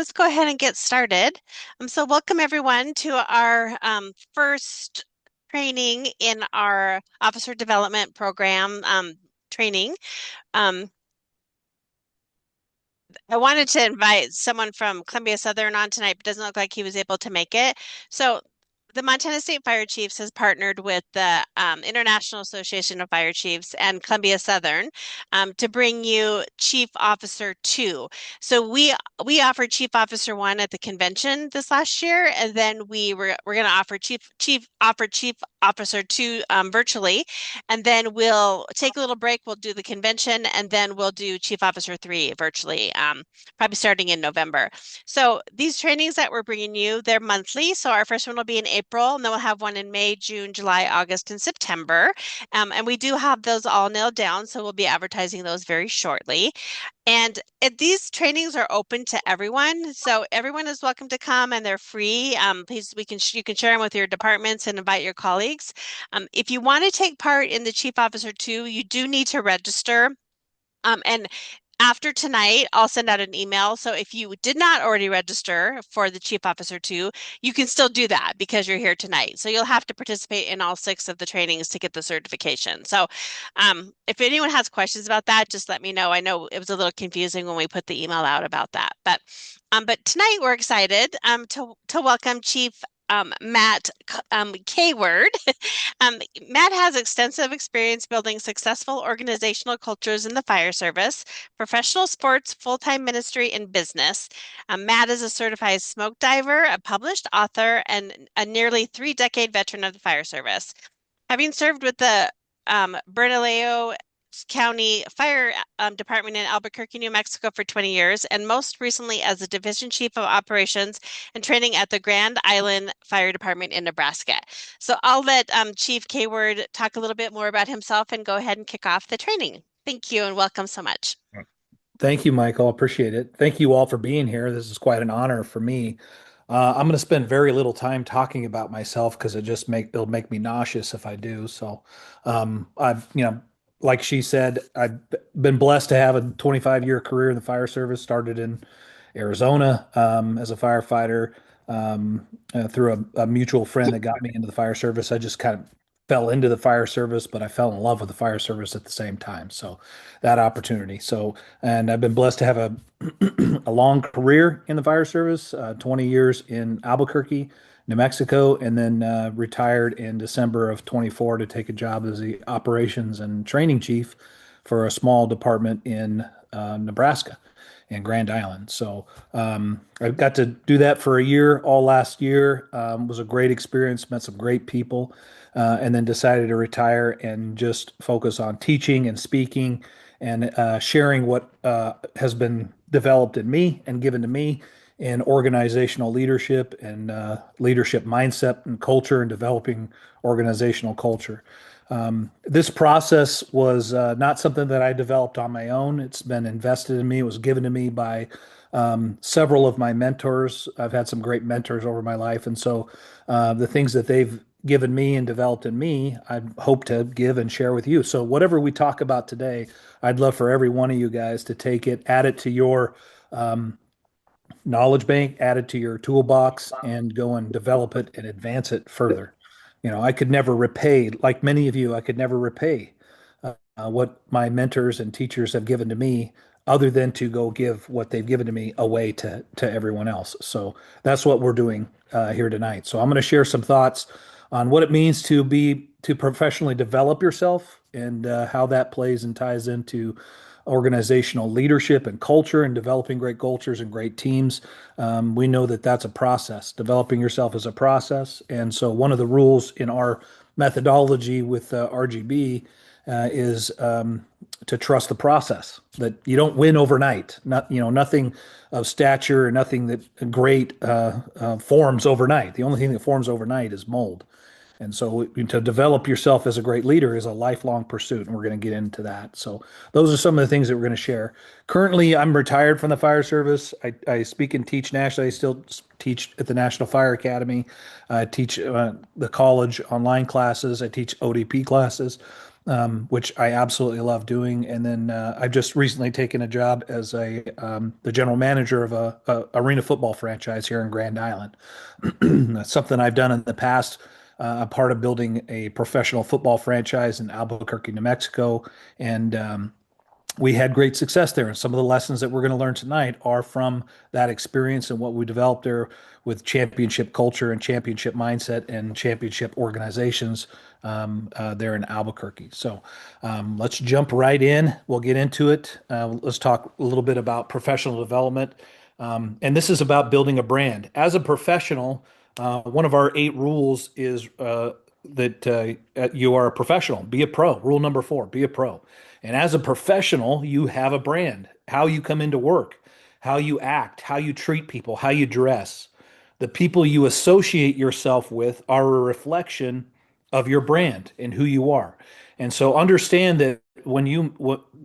Let's go ahead and get started. So welcome everyone to our first training in our officer development program training. Um, I wanted to invite someone from Columbia Southern on tonight, but doesn't look like he was able to make it. So the Montana State Fire Chiefs has partnered with the International Association of Fire Chiefs and Columbia Southern to bring you Chief Officer 2. So we offered Chief Officer 1 at the convention this last year, and then we're going to offer Chief Officer 2 virtually, and then we'll take a little break. We'll do the convention, and then we'll do Chief Officer 3 virtually, probably starting in November. So these trainings that we're bringing you, they're monthly. So our first one will be in April, and then we'll have one in May, June, July, August, and September. And we do have those all nailed down, so we'll be advertising those very shortly. And these trainings are open to everyone, so everyone is welcome to come, and they're free. Please, you can share them with your departments and invite your colleagues. If you want to take part in the Chief Officer 2, you do need to register. And after tonight, I'll send out an email. So if you did not already register for the Chief Officer 2, you can still do that because you're here tonight. So you'll have to participate in all six of the trainings to get the certification. So if anyone has questions about that, just let me know. I know it was a little confusing when we put the email out about that. But tonight we're excited to welcome Chief Matt Caward. Matt has extensive experience building successful organizational cultures in the fire service, professional sports, full-time ministry, and business. Matt is a certified smoke diver, a published author, and a nearly three-decade veteran of the fire service. Having served with the Bernalillo County Fire Department in Albuquerque, New Mexico for 20 years, and most recently as the Division Chief of Operations and Training at the Grand Island Fire Department in Nebraska. So I'll let Chief Caward talk a little bit more about himself and go ahead and kick off the training. Thank you and welcome so much. Thank you, Michael. Appreciate it. Thank you all for being here. This is quite an honor for me. I'm going to spend very little time talking about myself because it'll make me nauseous if I do. So, like she said, I've been blessed to have a 25-year career in the fire service. Started in Arizona as a firefighter through a mutual friend that got me into the fire service. I just kind of fell into the fire service, but I fell in love with the fire service at the same time. So that opportunity. And I've been blessed to have a long career in the fire service, 20 years in Albuquerque, New Mexico, and then retired in December of 24 to take a job as the operations and training chief for a small department in Nebraska and Grand Island. So I got to do that for a year, all last year. Was a great experience, met some great people, and then decided to retire and just focus on teaching and speaking and sharing what has been developed in me and given to me in organizational leadership and leadership mindset and culture and developing organizational culture. This process was not something that I developed on my own. It's been invested in me. It was given to me by several of my mentors. I've had some great mentors over my life. And so the things that they've given me and developed in me, I hope to give and share with you. So whatever we talk about today, I'd love for every one of you guys to take it, add it to your knowledge bank, add it to your toolbox, and go and develop it and advance it further. I could never repay, like many of you, I could never repay what my mentors and teachers have given to me, other than to go give what they've given to me away to everyone else. So that's what we're doing here tonight. So I'm going to share some thoughts on what it means to professionally develop yourself and how that plays and ties into organizational leadership and culture and developing great cultures and great teams. We know that that's a process. Developing yourself is a process. And so one of the rules in our methodology with RGB is to trust the process, that you don't win overnight. Nothing of stature or nothing that great forms overnight. The only thing that forms overnight is mold. And so to develop yourself as a great leader is a lifelong pursuit, and we're going to get into that. So those are some of the things that we're going to share. Currently, I'm retired from the fire service. I speak and teach nationally. I still teach at the National Fire Academy. I teach the college online classes. I teach ODP classes. which I absolutely love doing. And then I've just recently taken a job as the general manager of a arena football franchise here in Grand Island. That's something I've done in the past. A part of building a professional football franchise in Albuquerque, New Mexico, and we had great success there. And some of the lessons that we're going to learn tonight are from that experience and what we developed there with championship culture and championship mindset and championship organizations there in Albuquerque. So let's jump right in. We'll get into it. Let's talk a little bit about professional development. And this is about building a brand. As a professional, one of our 8 rules is that you are a professional. Be a pro. Rule number 4, be a pro. And as a professional, you have a brand, how you come into work, how you act, how you treat people, how you dress. The people you associate yourself with are a reflection of your brand and who you are. And so understand that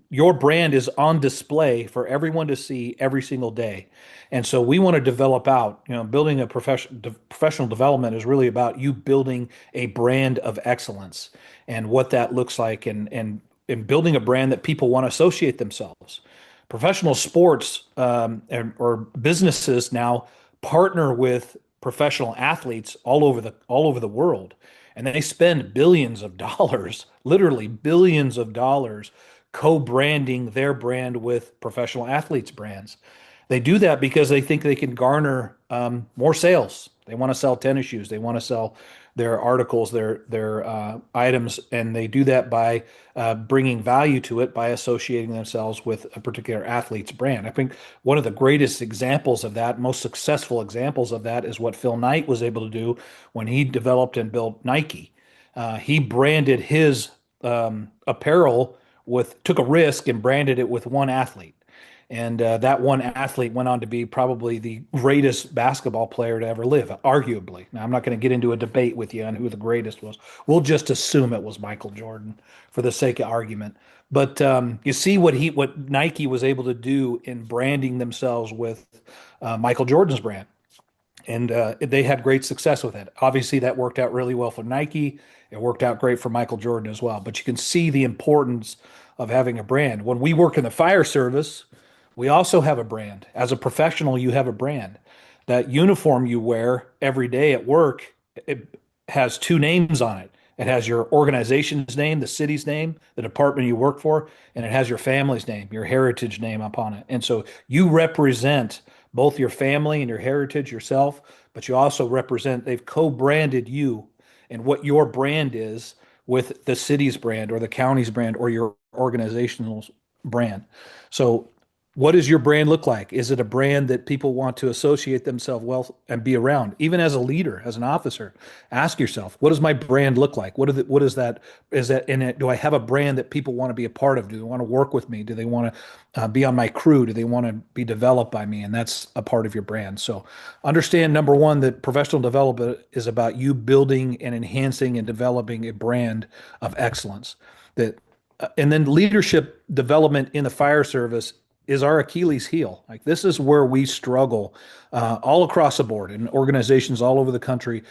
your brand is on display for everyone to see every single day. And so we want to develop out, building a professional development is really about you building a brand of excellence and what that looks like and building a brand that people want to associate themselves. Professional sports or businesses now partner with professional athletes all over the world, and they spend billions of dollars, literally billions of dollars, co-branding their brand with professional athletes' brands. They do that because they think they can garner more sales. They want to sell tennis shoes. They want to sell their articles, their items, and they do that by bringing value to it by associating themselves with a particular athlete's brand. I think one of the greatest examples of that, most successful examples of that, is what Phil Knight was able to do when he developed and built Nike. He branded his apparel took a risk and branded it with one athlete. And that one athlete went on to be probably the greatest basketball player to ever live, arguably. Now, I'm not going to get into a debate with you on who the greatest was. We'll just assume it was Michael Jordan for the sake of argument. But you see what Nike was able to do in branding themselves with Michael Jordan's brand, and they had great success with it. Obviously, that worked out really well for Nike. It worked out great for Michael Jordan as well. But you can see the importance of having a brand. When we work in the fire service, we also have a brand. As a professional, you have a brand. That uniform you wear every day at work, it has 2 names on it. It has your organization's name, the city's name, the department you work for, and it has your family's name, your heritage name upon it. And so you represent both your family and your heritage yourself, but you also represent, they've co-branded you and what your brand is with the city's brand or the county's brand or your organizational brand. So what does your brand look like? Is it a brand that people want to associate themselves well and be around? Even as a leader, as an officer, ask yourself, what does my brand look like? What is that? Is that in it? Do I have a brand that people want to be a part of? Do they want to work with me? Do they want to be on my crew? Do they want to be developed by me? And that's a part of your brand. So understand, number one, that professional development is about you building and enhancing and developing a brand of excellence. And then leadership development in the fire service is our Achilles heel. Like this is where we struggle all across the board in organizations all over the country.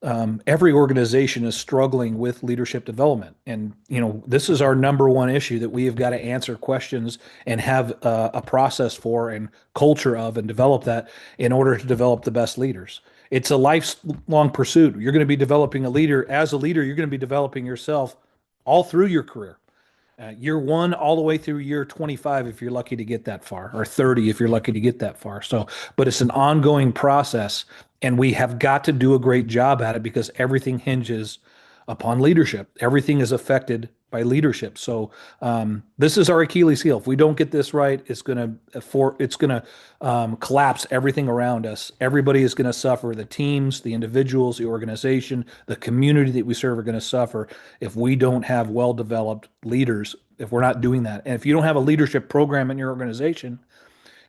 Every organization is struggling with leadership development, and this is our number one issue that we have got to answer questions and have a process for and culture of and develop that in order to develop the best leaders. It's a lifelong pursuit. You're going to be developing a leader. As a leader, you're going to be developing yourself all through your career. Year 1 all the way through year 25 if you're lucky to get that far, or 30 if you're lucky to get that far. So, but it's an ongoing process, and we have got to do a great job at it because everything hinges upon leadership. Everything is affected by leadership. So this is our Achilles heel. If we don't get this right, it's gonna collapse everything around us. Everybody is going to suffer. The teams, the individuals, the organization, the community that we serve are going to suffer if we don't have well-developed leaders. If we're not doing that, and if you don't have a leadership program in your organization,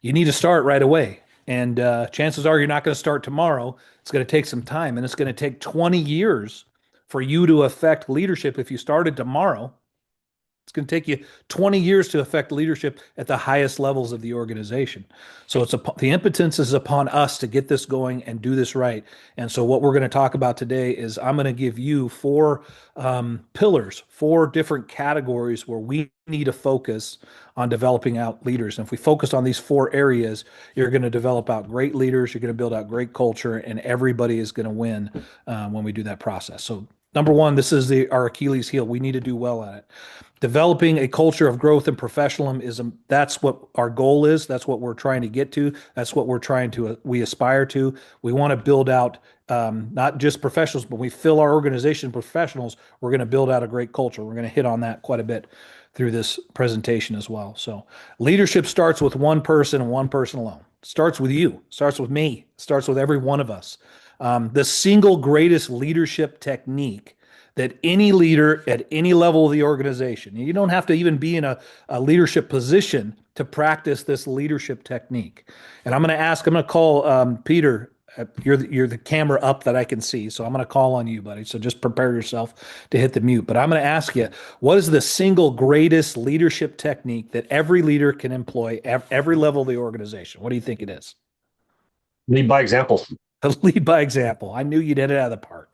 you need to start right away. And chances are you're not going to start tomorrow. It's going to take some time, and it's going to take 20 years for you to affect leadership if you started tomorrow. It's going to take you 20 years to affect leadership at the highest levels of the organization. So the impotence is upon us to get this going and do this right. And so what we're going to talk about today is I'm going to give you four pillars, four different categories where we need to focus on developing out leaders. And if we focus on these four areas, you're going to develop out great leaders, you're going to build out great culture, and everybody is going to win when we do that process. So number one, this is our Achilles heel. We need to do well at it. Developing a culture of growth and professionalism, that's what our goal is. That's what we're trying to get to. That's what we aspire to. We want to build out not just professionals, but we fill our organization with professionals. We're going to build out a great culture. We're going to hit on that quite a bit through this presentation as well. So leadership starts with one person and one person alone. It starts with you, starts with me, starts with every one of us. The single greatest leadership technique that any leader at any level of the organization, you don't have to even be in a leadership position to practice this leadership technique. And I'm going to call Peter. You're the camera up that I can see, so I'm going to call on you, buddy. So just prepare yourself to hit the mute. But I'm going to ask you, what is the single greatest leadership technique that every leader can employ at every level of the organization? What do you think it is? Lead by example. Lead by example. I knew you'd hit it out of the park.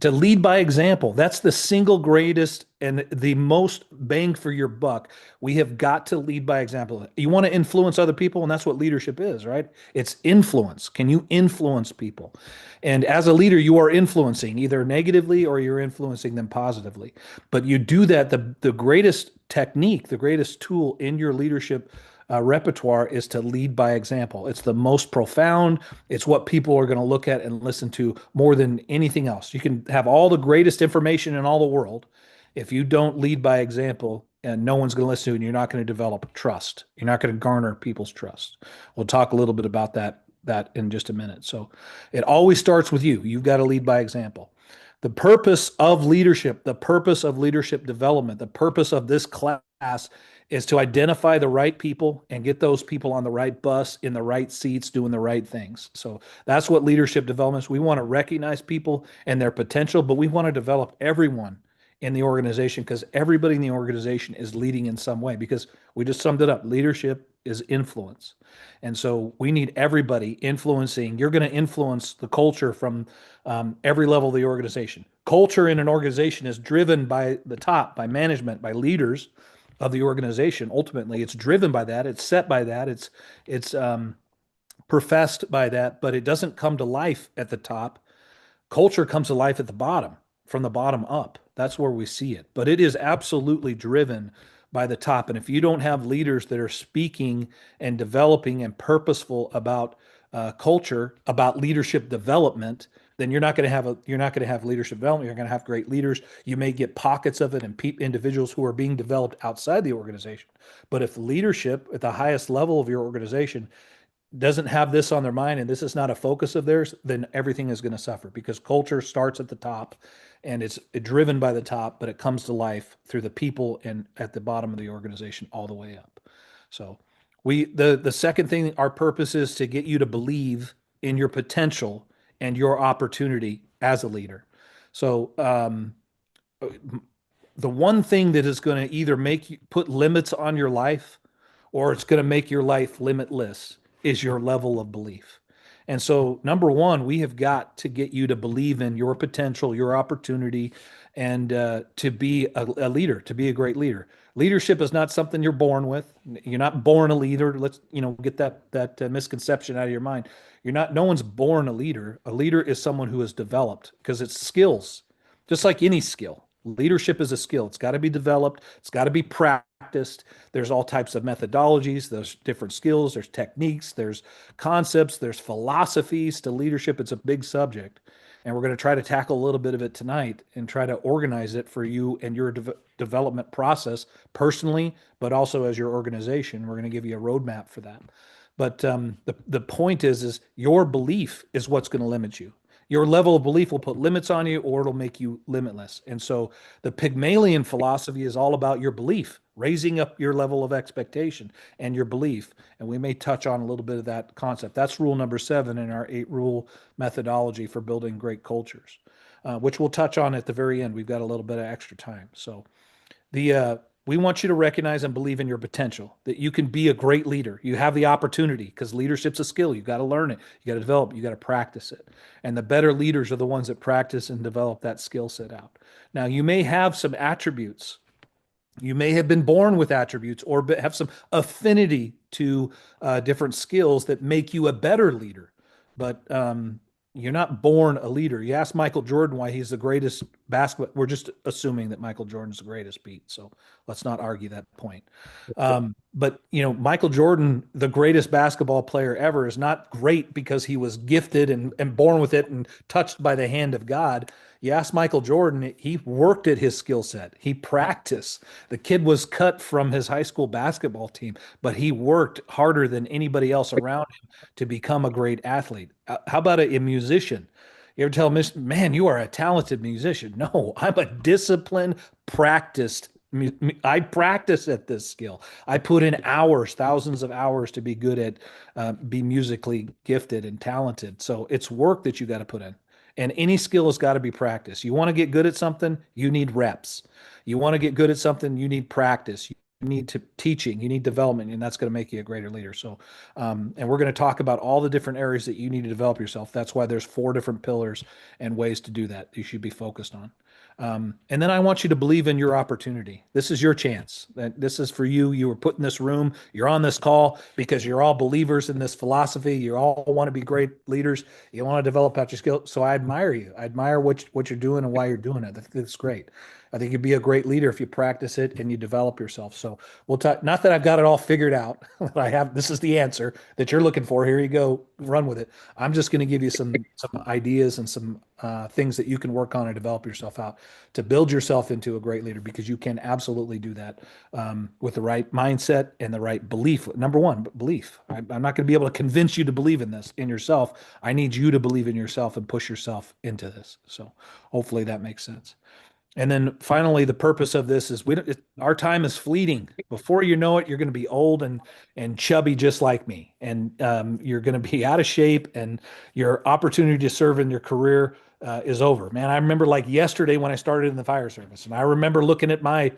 To lead by example, that's the single greatest and the most bang for your buck. We have got to lead by example. You want to influence other people, and that's what leadership is, right? It's influence. Can you influence people? And as a leader, you are influencing either negatively or you're influencing them positively. But you do that, the greatest technique, the greatest tool in your leadership repertoire is to lead by example. It's the most profound. It's what people are going to look at and listen to more than anything else. You can have all the greatest information in all the world. If you don't lead by example, and no one's going to listen to you, and you're not going to develop trust. You're not going to garner people's trust. We'll talk a little bit about that in just a minute. So it always starts with you. You've got to lead by example. The purpose of leadership, the purpose of leadership development, the purpose of this class is to identify the right people and get those people on the right bus, in the right seats, doing the right things. So that's what leadership development is. We want to recognize people and their potential, but we want to develop everyone in the organization because everybody in the organization is leading in some way, because we just summed it up. Leadership is influence. And so we need everybody influencing. You're going to influence the culture from every level of the organization. Culture in an organization is driven by the top, by management, by leaders of the organization. Ultimately, it's driven by that. It's set by that. It's professed by that, but it doesn't come to life at the top. Culture comes to life at the bottom, from the bottom up. That's where we see it. But it is absolutely driven by the top. And if you don't have leaders that are speaking and developing and purposeful about culture, about leadership development, then you're not going to have leadership development. You're going to have great leaders. You may get pockets of it and individuals who are being developed outside the organization. But if leadership at the highest level of your organization doesn't have this on their mind and this is not a focus of theirs, then everything is going to suffer, because culture starts at the top and it's driven by the top, but it comes to life through the people and at the bottom of the organization all the way up. So the second thing, our purpose is to get you to believe in your potential and your opportunity as a leader. So the one thing that is going to either make you put limits on your life or it's going to make your life limitless is your level of belief. And so, number one, we have got to get you to believe in your potential, your opportunity, and to be a leader, to be a great leader. Leadership is not something you're born with. You're not born a leader. Let's get that misconception out of your mind. You're not. No one's born a leader. A leader is someone who is developed, because it's skills, just like any skill. Leadership is a skill. It's got to be developed. It's got to be practiced. There's all types of methodologies. There's different skills. There's techniques. There's concepts. There's philosophies to leadership. It's a big subject. And we're going to try to tackle a little bit of it tonight and try to organize it for you and your development process personally, but also as your organization. We're going to give you a roadmap for that. But the point is your belief is what's going to limit you. Your level of belief will put limits on you, or it'll make you limitless. And so the Pygmalion philosophy is all about your belief, raising up your level of expectation and your belief. And we may touch on a little bit of that concept. That's rule number 7 in our 8-rule methodology for building great cultures, which we'll touch on at the very end. We've got a little bit of extra time. So the We want you to recognize and believe in your potential, that you can be a great leader. You have the opportunity because leadership's a skill. You got to learn it. You got to develop it. You got to practice it. And the better leaders are the ones that practice and develop that skill set out. Now, you may have some attributes. You may have been born with attributes or have some affinity to different skills that make you a better leader. But you're not born a leader. You ask Michael Jordan why he's the greatest basketball. We're just assuming that Michael Jordan's the greatest, Pete. So let's not argue that point. But Michael Jordan, the greatest basketball player ever, is not great because he was gifted and born with it and touched by the hand of God. You ask Michael Jordan, he worked at his skill set. He practiced. The kid was cut from his high school basketball team, but he worked harder than anybody else around him to become a great athlete. How about a musician? You ever tell him, man, you are a talented musician? No, I'm a disciplined, practiced. I practice at this skill. I put in hours, thousands of hours to be good at, be musically gifted and talented. So it's work that you got to put in. And any skill has got to be practiced. You want to get good at something, you need reps. You want to get good at something, you need practice. You need teaching, you need development, and that's going to make you a greater leader. So, and we're going to talk about all the different areas that you need to develop yourself. That's why there's 4 different pillars and ways to do that you should be focused on. And then I want you to believe in your opportunity. This is your chance. This is for you. You were put in this room. You're on this call because you're all believers in this philosophy. You all want to be great leaders. You want to develop out your skill. So I admire you. I admire what you're doing and why you're doing it. That's great. I think you'd be a great leader if you practice it and you develop yourself. So we'll talk. Not that I've got it all figured out. I have. This is the answer that you're looking for. Here you go. Run with it. I'm just going to give you some ideas and some things that you can work on and develop yourself out to build yourself into a great leader, because you can absolutely do that with the right mindset and the right belief. Number one, belief. I'm not going to be able to convince you to believe in this in yourself. I need you to believe in yourself and push yourself into this. So hopefully that makes sense. And then finally, the purpose of this is our time is fleeting. Before you know it, you're going to be old and chubby just like me, and you're going to be out of shape, and your opportunity to serve in your career is over. Man, I remember like yesterday when I started in the fire service, and I remember looking at my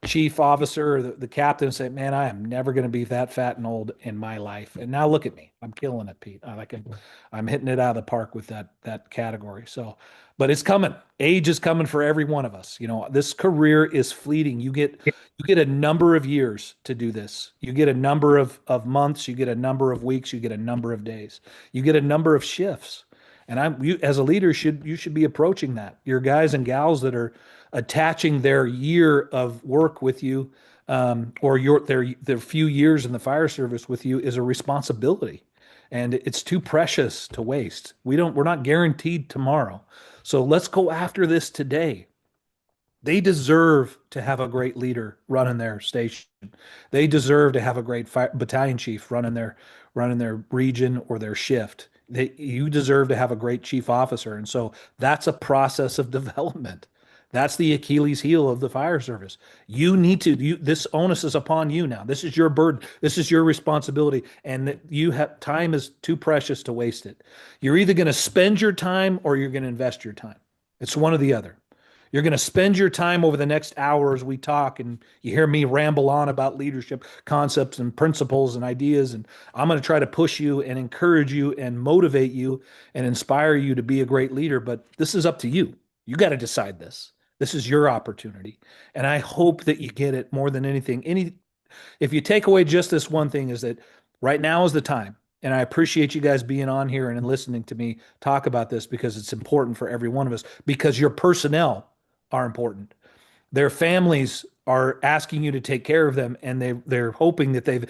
chief officer, the captain, and saying, "Man, I am never going to be that fat and old in my life." And now look at me, I'm killing it, Pete. I'm hitting it out of the park with that category. So. But it's coming. Age is coming for every one of us. This career is fleeting. You get a number of years to do this. You get a number of months. You get a number of weeks. You get a number of days. You get a number of shifts. And you as a leader you should be approaching that. Your guys and gals that are attaching their year of work with you, or their few years in the fire service with you, is a responsibility. And it's too precious to waste. We're not guaranteed tomorrow. So let's go after this today. They deserve to have a great leader running their station. They deserve to have a great battalion chief running their region or their shift. You deserve to have a great chief officer. And so that's a process of development. That's the Achilles heel of the fire service. This onus is upon you now. This is your burden. This is your responsibility. And that time is too precious to waste it. You're either going to spend your time or you're going to invest your time. It's one or the other. You're going to spend your time over the next hour as we talk, and you hear me ramble on about leadership concepts and principles and ideas. And I'm going to try to push you and encourage you and motivate you and inspire you to be a great leader. But this is up to you. You got to decide this. This is your opportunity. And I hope that you get it more than anything. If you take away just this one thing, is that right now is the time. And I appreciate you guys being on here and listening to me talk about this, because it's important for every one of us, because your personnel are important. Their families are asking you to take care of them, and they're hoping that they've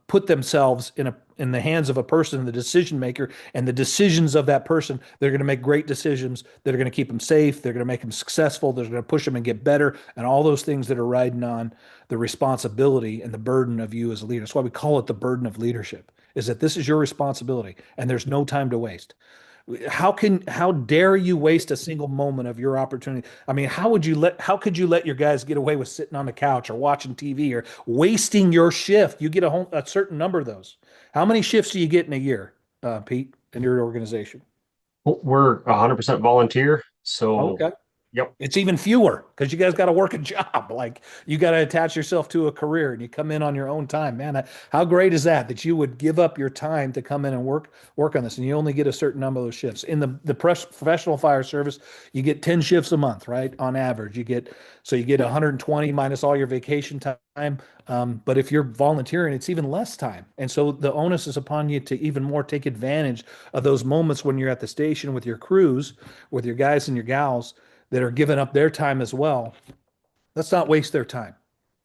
put themselves in the hands of a person, the decision maker, and the decisions of that person. They're going to make great decisions that are going to keep them safe. They're going to make them successful. They're going to push them and get better, and all those things that are riding on the responsibility and the burden of you as a leader. That's why we call it the burden of leadership. Is that this is your responsibility, and there's no time to waste. How dare you waste a single moment of your opportunity? I mean, how could you let your guys get away with sitting on the couch or watching TV or wasting your shift? You get a certain number of those. How many shifts do you get in a year, Pete, in your organization? We're 100% volunteer. So Okay. Yep. It's even fewer because you guys got to work a job. Like you got to attach yourself to a career and you come in on your own time. Man, how great is that that you would give up your time to come in and work on this and you only get a certain number of those shifts. In the professional fire service, you get 10 shifts a month, right? On average, you get 120 minus all your vacation time. But if you're volunteering, it's even less time. And so the onus is upon you to even more take advantage of those moments when you're at the station with your crews, with your guys and your gals that are giving up their time as well. Let's not waste their time.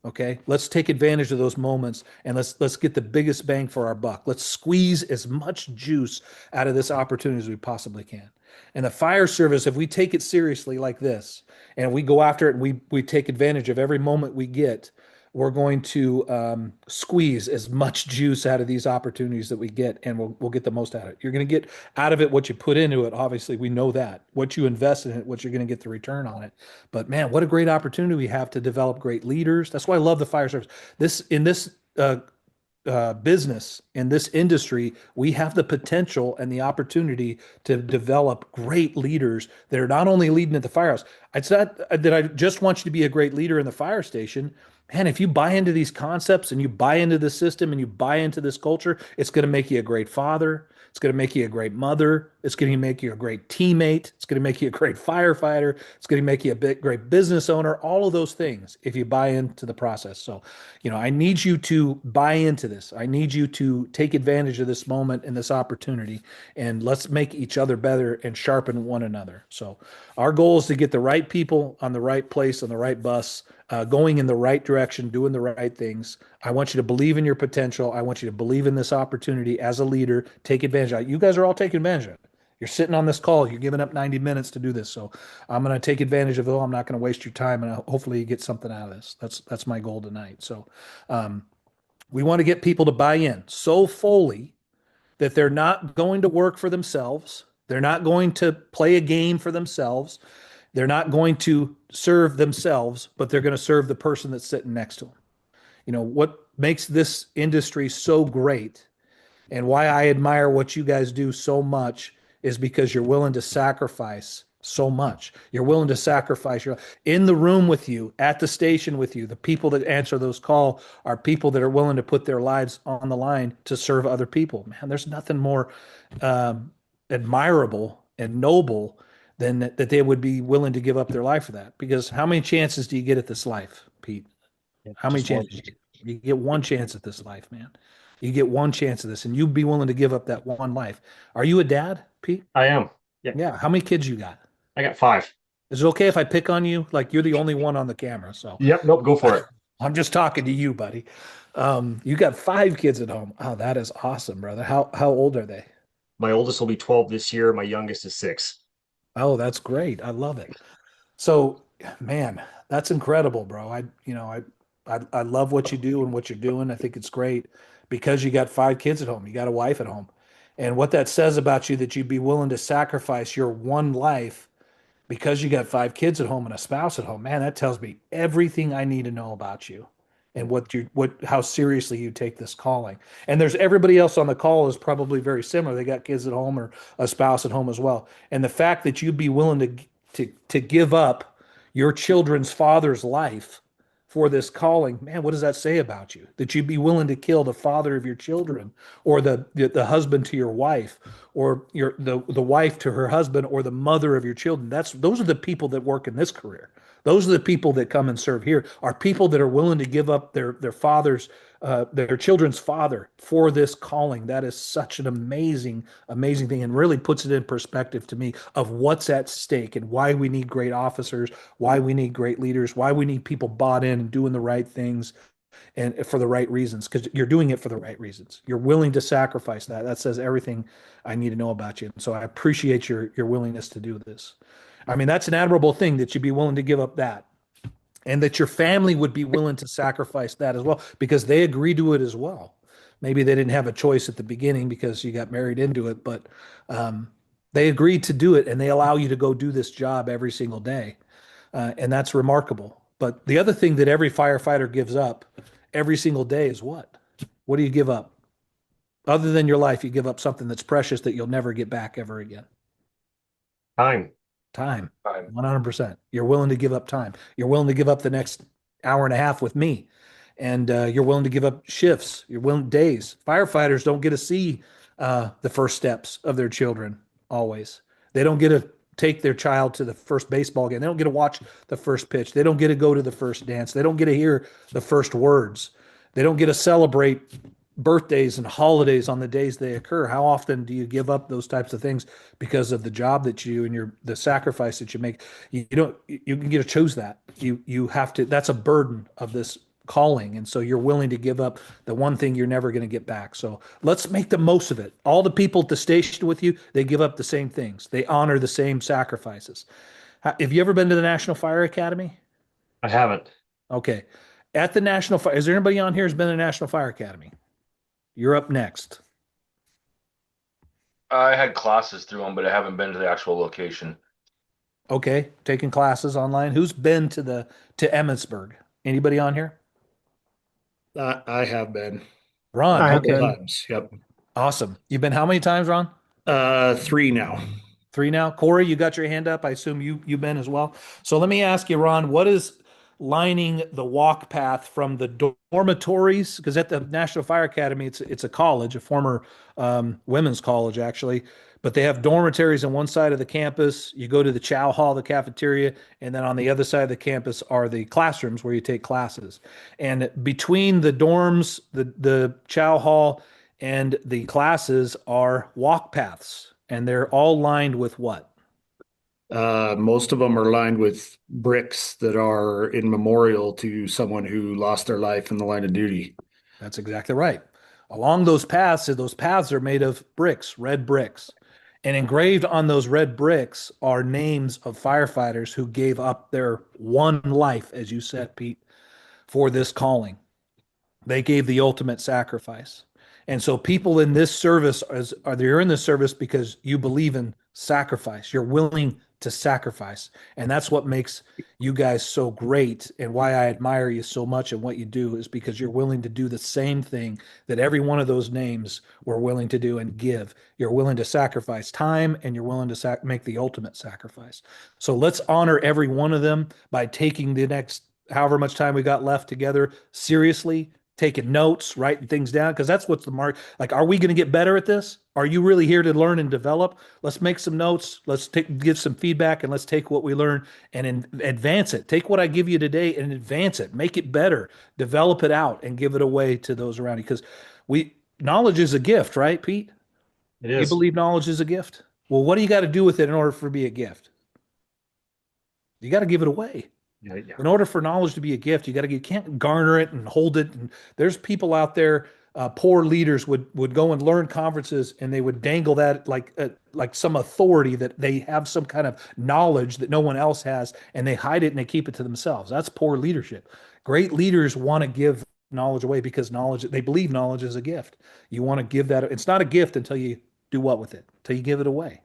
Okay, let's take advantage of those moments and let's get the biggest bang for our buck. Let's squeeze as much juice out of this opportunity as we possibly can. And the fire service, if we take it seriously like this, and we go after it and we take advantage of every moment we get, we're going to squeeze as much juice out of these opportunities that we get, and we'll get the most out of it. You're going to get out of it what you put into it. Obviously, we know that. What you invest in it, what you're going to get the return on it. But man, what a great opportunity we have to develop great leaders. That's why I love the fire service. This business, in this industry, we have the potential and the opportunity to develop great leaders that are not only leading at the firehouse. It's not that I just want you to be a great leader in the fire station. Man, if you buy into these concepts and you buy into the system and you buy into this culture, it's going to make you a great father. It's going to make you a great mother. It's going to make you a great teammate. It's going to make you a great firefighter. It's going to make you a great business owner. All of those things if you buy into the process. So, I need you to buy into this. I need you to take advantage of this moment and this opportunity, and let's make each other better and sharpen one another. So, our goal is to get the right people on the right place on the right bus, going in the right direction, doing the right things. I want you to believe in your potential. I want you to believe in this opportunity as a leader. Take advantage of it. You guys are all taking advantage of it. You're sitting on this call. You're giving up 90 minutes to do this. So I'm going to take advantage of it. I'm not going to waste your time, and hopefully you get something out of this. That's my goal tonight. So we want to get people to buy in so fully that they're not going to work for themselves. They're not going to play a game for themselves. They're not going to serve themselves, but they're going to serve the person that's sitting next to them. What makes this industry so great and why I admire what you guys do so much is because you're willing to sacrifice so much. You're willing to sacrifice your in the room with you, at the station with you. The people that answer those calls are people that are willing to put their lives on the line to serve other people. Man, there's nothing more admirable and noble than that they would be willing to give up their life for that. Because how many chances do you get at this life, Pete? How many Just one. chances? You get one chance at this life, man. You get one chance at this, and you'd be willing to give up that one life. Are you a dad, Pete? I am. Yeah. Yeah. How many kids you got? I got 5. Is it okay if I pick on you? Like you're the only one on the camera, so Yep. Nope. Go for it. I'm just talking to you, buddy. You got 5 kids at home. Oh, that is awesome, brother. How old are they? My oldest will be 12 this year. My youngest is 6. Oh, that's great. I love it. So, man, that's incredible, bro. I love what you do and what you're doing. I think it's great because you got 5 kids at home. You got a wife at home. And what that says about you that you'd be willing to sacrifice your one life because you got 5 kids at home and a spouse at home, man, that tells me everything I need to know about you and how seriously you take this calling. And there's everybody else on the call is probably very similar. They got kids at home or a spouse at home as well. And the fact that you'd be willing to give up your children's father's life for this calling, man, what does that say about you? That you'd be willing to kill the father of your children, or the husband to your wife, or the wife to her husband, or the mother of your children. Those are the people that work in this career. Those are the people that come and serve here. Are people that are willing to give up their children's father for this calling. That is such an amazing thing, and really puts it in perspective to me of what's at stake and why we need great officers, why we need great leaders, why we need people bought in and doing the right things and for the right reasons, because you're doing it for the right reasons. You're willing to sacrifice that. That says everything I need to know about you. And so I appreciate your willingness to do this. I mean, that's an admirable thing that you'd be willing to give up that, and that your family would be willing to sacrifice that as well because they agree to it as well. Maybe they didn't have a choice at the beginning because you got married into it, but they agreed to do it and they allow you to go do this job every single day. And that's remarkable. But the other thing that every firefighter gives up every single day is what? What do you give up? Other than your life, you give up something that's precious that you'll never get back ever again. Time. Time. 100%. You're willing to give up time. You're willing to give up the next hour and a half with me. And you're willing to give up shifts. You're willing days. Firefighters don't get to see the first steps of their children always. They don't get to take their child to the first baseball game. They don't get to watch the first pitch. They don't get to go to the first dance. They don't get to hear the first words. They don't get to celebrate birthdays and holidays on the days they occur. How often do you give up those types of things because of the job that you and the sacrifice that you make? You don't, you can get to choose that. You have to, that's a burden of this calling. And so you're willing to give up the one thing you're never going to get back. So let's make the most of it. All the people at the station with you, they give up the same things. They honor the same sacrifices. Have you ever been to the National Fire Academy? I haven't. Okay. At the National Fire, is there anybody on here who's been to the National Fire Academy? You're up next. I had classes through them, but I haven't been to the actual location. Okay, taking classes online. Who's been to Emmitsburg? Anybody on here? I have been. Ron, I have okay. times. Yep. Awesome. You've been how many times, Ron? 3 now. 3 now. Corey, you got your hand up. I assume you've been as well. So let me ask you, Ron, what is lining the walk path from the dormitories? Because at the National Fire Academy, it's a college, a former women's college, actually. But they have dormitories on one side of the campus. You go to the chow hall, the cafeteria, and then on the other side of the campus are the classrooms where you take classes. And between the dorms, the chow hall, and the classes are walk paths. And they're all lined with what? Most of them are lined with bricks that are in memorial to someone who lost their life in the line of duty. That's exactly right. Along those paths are made of bricks, red bricks. And engraved on those red bricks are names of firefighters who gave up their one life, as you said, Pete, for this calling. They gave the ultimate sacrifice. And so people in this service they're in this service because you believe in sacrifice. You're willing to sacrifice. And that's what makes you guys so great, and why I admire you so much and what you do is because you're willing to do the same thing that every one of those names were willing to do and give. You're willing to sacrifice time, and you're willing to make the ultimate sacrifice. So let's honor every one of them by taking the next however much time we got left together seriously, taking notes, writing things down, because that's what's the mark. Like, are we going to get better at this? Are you really here to learn and develop? Let's make some notes. Let's give some feedback, and let's take what we learn and advance it. Take what I give you today and advance it. Make it better. Develop it out and give it away to those around you. Because knowledge is a gift, right, Pete? It is. You believe knowledge is a gift? Well, what do you got to do with it in order for it to be a gift? You got to give it away. Yeah. In order for knowledge to be a gift, you can't garner it and hold it. And there's people out there, poor leaders would go and learn conferences, and they would dangle that like some authority that they have some kind of knowledge that no one else has, and they hide it and they keep it to themselves. That's poor leadership. Great leaders want to give knowledge away because they believe knowledge is a gift. You want to give that. It's not a gift until you do what with it? Until you give it away.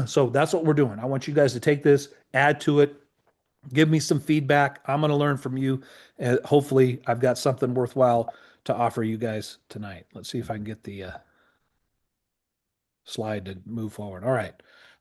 So that's what we're doing. I want you guys to take this, add to it, give me some feedback. I'm going to learn from you. Hopefully I've got something worthwhile to offer you guys tonight. Let's see if I can get the slide to move forward. All right.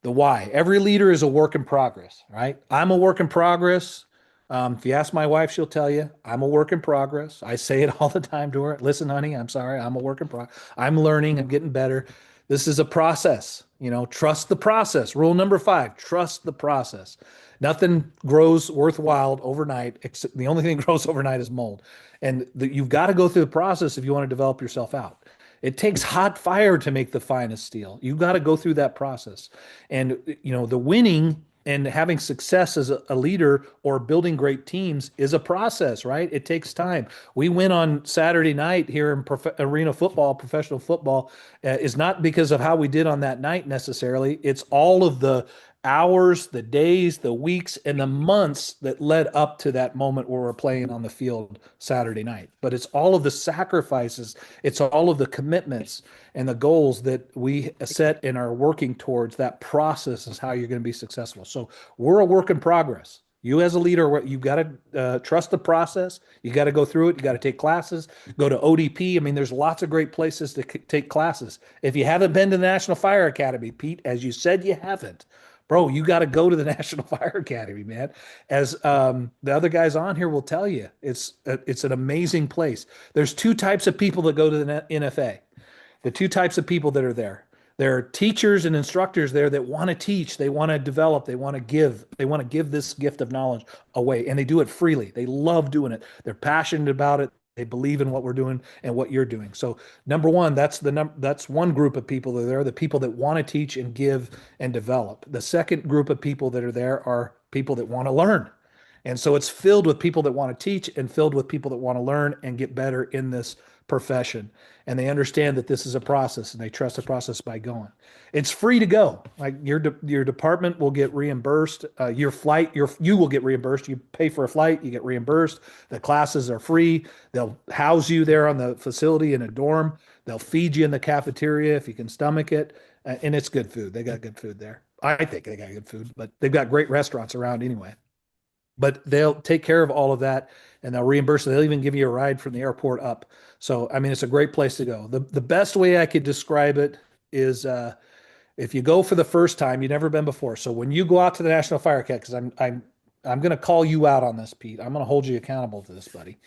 The why. Every leader is a work in progress, right? I'm a work in progress. If you ask my wife, she'll tell you I'm a work in progress. I say it all the time to her. Listen, honey, I'm sorry. I'm a work in progress. I'm learning. I'm getting better. This is a process. Trust the process. Rule number 5, trust the process. Nothing grows worthwhile overnight. Except the only thing that grows overnight is mold. And you've got to go through the process if you want to develop yourself out. It takes hot fire to make the finest steel. You've got to go through that process. And, the winning and having success as a leader or building great teams is a process, right? It takes time. We win on Saturday night here in arena football, professional football, is not because of how we did on that night necessarily. It's all of the hours, the days, the weeks, and the months that led up to that moment where we're playing on the field Saturday night. But it's all of the sacrifices, it's all of the commitments and the goals that we set and are working towards. That process is how you're going to be successful. So we're a work in progress. You as a leader, you've got to trust the process. You got to go through it. You got to take classes, go to ODP. I mean, there's lots of great places to take classes. If you haven't been to the National Fire Academy, Pete, as you said you haven't, bro, you got to go to the National Fire Academy, man. As the other guys on here will tell you, it's an amazing place. There's two types of people that go to the NFA. The two types of people that are there. There are teachers and instructors there that want to teach, they want to develop, they want to give this gift of knowledge away, and they do it freely. They love doing it. They're passionate about it. They believe in what we're doing and what you're doing. So number one, that's one group of people that are there, the people that want to teach and give and develop. The second group of people that are there are people that want to learn. And so it's filled with people that want to teach and filled with people that want to learn and get better in this profession. And they understand that this is a process and they trust the process by going. It's free to go. Like your department will get reimbursed. Your flight, you will get reimbursed. You pay for a flight, you get reimbursed. The classes are free. They'll house you there on the facility in a dorm. They'll feed you in the cafeteria if you can stomach it. And it's good food. They got good food there. I think they got good food, but they've got great restaurants around anyway. But they'll take care of all of that and they'll reimburse. They'll even give you a ride from the airport up. So, I mean, it's a great place to go. The best way I could describe it is if you go for the first time, you've never been before. So when you go out to the National Fire Academy, because I'm going to call you out on this, Pete. I'm going to hold you accountable to this, buddy.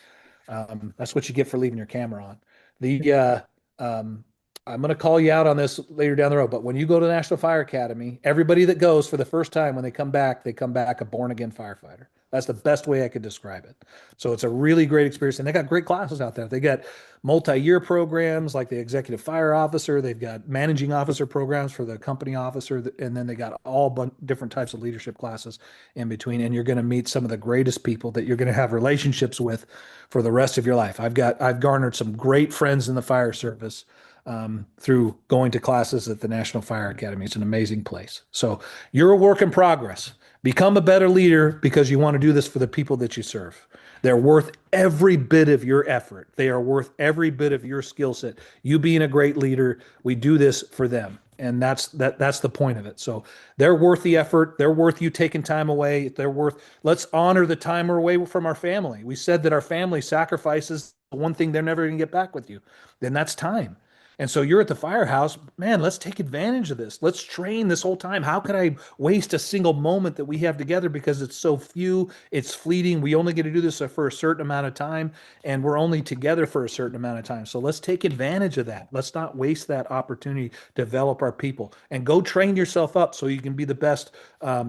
That's what you get for leaving your camera on. I'm going to call you out on this later down the road. But when you go to the National Fire Academy, everybody that goes for the first time, when they come back a born again firefighter. That's the best way I could describe it. So it's a really great experience. And they got great classes out there. They got multi-year programs like the executive fire officer. They've got managing officer programs for the company officer. And then they got all different types of leadership classes in between. And you're going to meet some of the greatest people that you're going to have relationships with for the rest of your life. I've garnered some great friends in the fire service through going to classes at the National Fire Academy. It's an amazing place. So you're a work in progress. Become a better leader because you want to do this for the people that you serve. They're worth every bit of your effort. They are worth every bit of your skill set. You being a great leader, we do this for them. And that's the point of it. So they're worth the effort. They're worth you taking time away. Let's honor the time we're away from our family. We said that our family sacrifices the one thing they're never going to get back with you. Then that's time. And so you're at the firehouse, man, let's take advantage of this. Let's train this whole time. How could I waste a single moment that we have together because it's so few, it's fleeting. We only get to do this for a certain amount of time and we're only together for a certain amount of time. So let's take advantage of that. Let's not waste that opportunity to develop our people and go train yourself up so you can be the best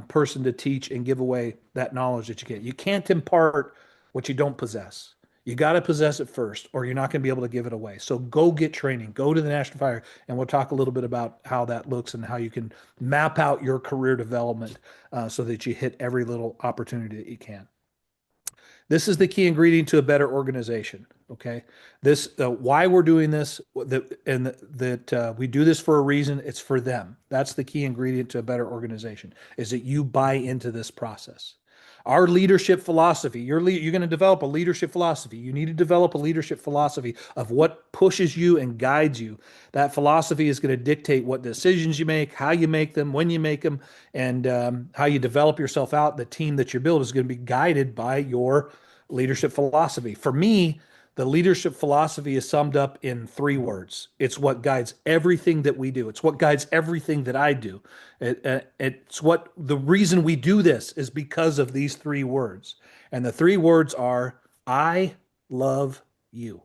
person to teach and give away that knowledge that you get. You can't impart what you don't possess. You got to possess it first, or you're not going to be able to give it away. So go get training. Go to the National Fire, and we'll talk a little bit about how that looks and how you can map out your career development so that you hit every little opportunity that you can. This is the key ingredient to a better organization. Okay, this why we're doing this, that we do this for a reason. It's for them. That's the key ingredient to a better organization. Is that you buy into this process. Our leadership philosophy, you're going to develop a leadership philosophy. You need to develop a leadership philosophy of what pushes you and guides you. That philosophy is going to dictate what decisions you make, how you make them, when you make them, and how you develop yourself out. The team that you build is going to be guided by your leadership philosophy. For me, the leadership philosophy is summed up in 3 words. It's what guides everything that we do. It's what guides everything that I do. It's what the reason we do this is because of these 3 words. And the 3 words are, I love you.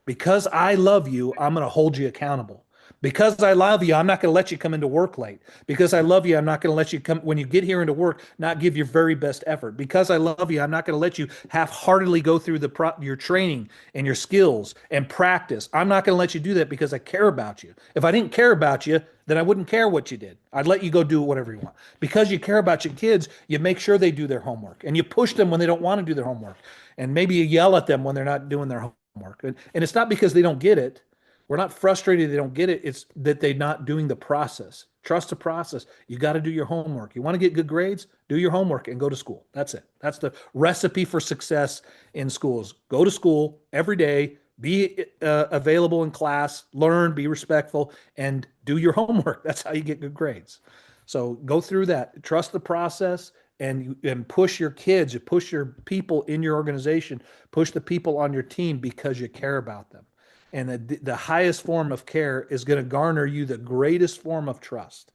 Because I love you, I'm going to hold you accountable. Because I love you, I'm not going to let you come into work late. Because I love you, I'm not going to let you come when you get here into work, not give your very best effort. Because I love you, I'm not going to let you half-heartedly go through your training and your skills and practice. I'm not going to let you do that because I care about you. If I didn't care about you, then I wouldn't care what you did. I'd let you go do whatever you want. Because you care about your kids, you make sure they do their homework. And you push them when they don't want to do their homework. And maybe you yell at them when they're not doing their homework. And it's not because they don't get it. We're not frustrated they don't get it. It's that they're not doing the process. Trust the process. You got to do your homework. You want to get good grades? Do your homework and go to school. That's it. That's the recipe for success in schools. Go to school every day, be available in class, learn, be respectful, and do your homework. That's how you get good grades. So go through that. Trust the process and push your kids, you push your people in your organization, push the people on your team because you care about them. And the highest form of care is going to garner you the greatest form of trust.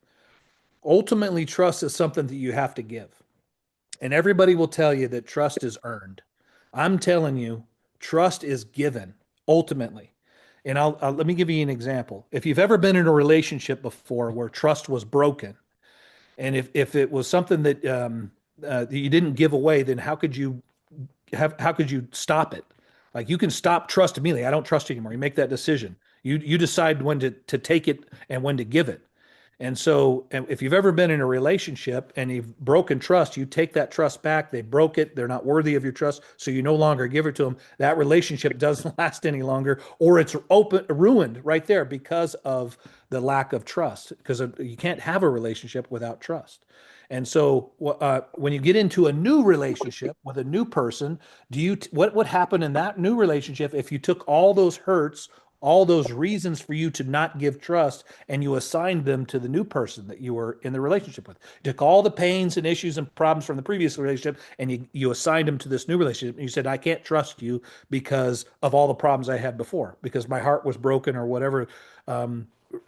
Ultimately, trust is something that you have to give. And everybody will tell you that trust is earned. I'm telling you, trust is given ultimately. And let me give you an example. If you've ever been in a relationship before where trust was broken, and if it was something that that you didn't give away, then how could you stop it? Like you can stop trust immediately. I don't trust you anymore. You make that decision. You decide when to take it and when to give it. And so if you've ever been in a relationship and you've broken trust, you take that trust back. They broke it. They're not worthy of your trust. So you no longer give it to them. That relationship doesn't last any longer, or it's ruined right there because of the lack of trust, because you can't have a relationship without trust. And so when you get into a new relationship with a new person, what would happen in that new relationship if you took all those hurts, all those reasons for you to not give trust, and you assigned them to the new person that you were in the relationship with? You took all the pains and issues and problems from the previous relationship and you assigned them to this new relationship. And you said, I can't trust you because of all the problems I had before, because my heart was broken or whatever.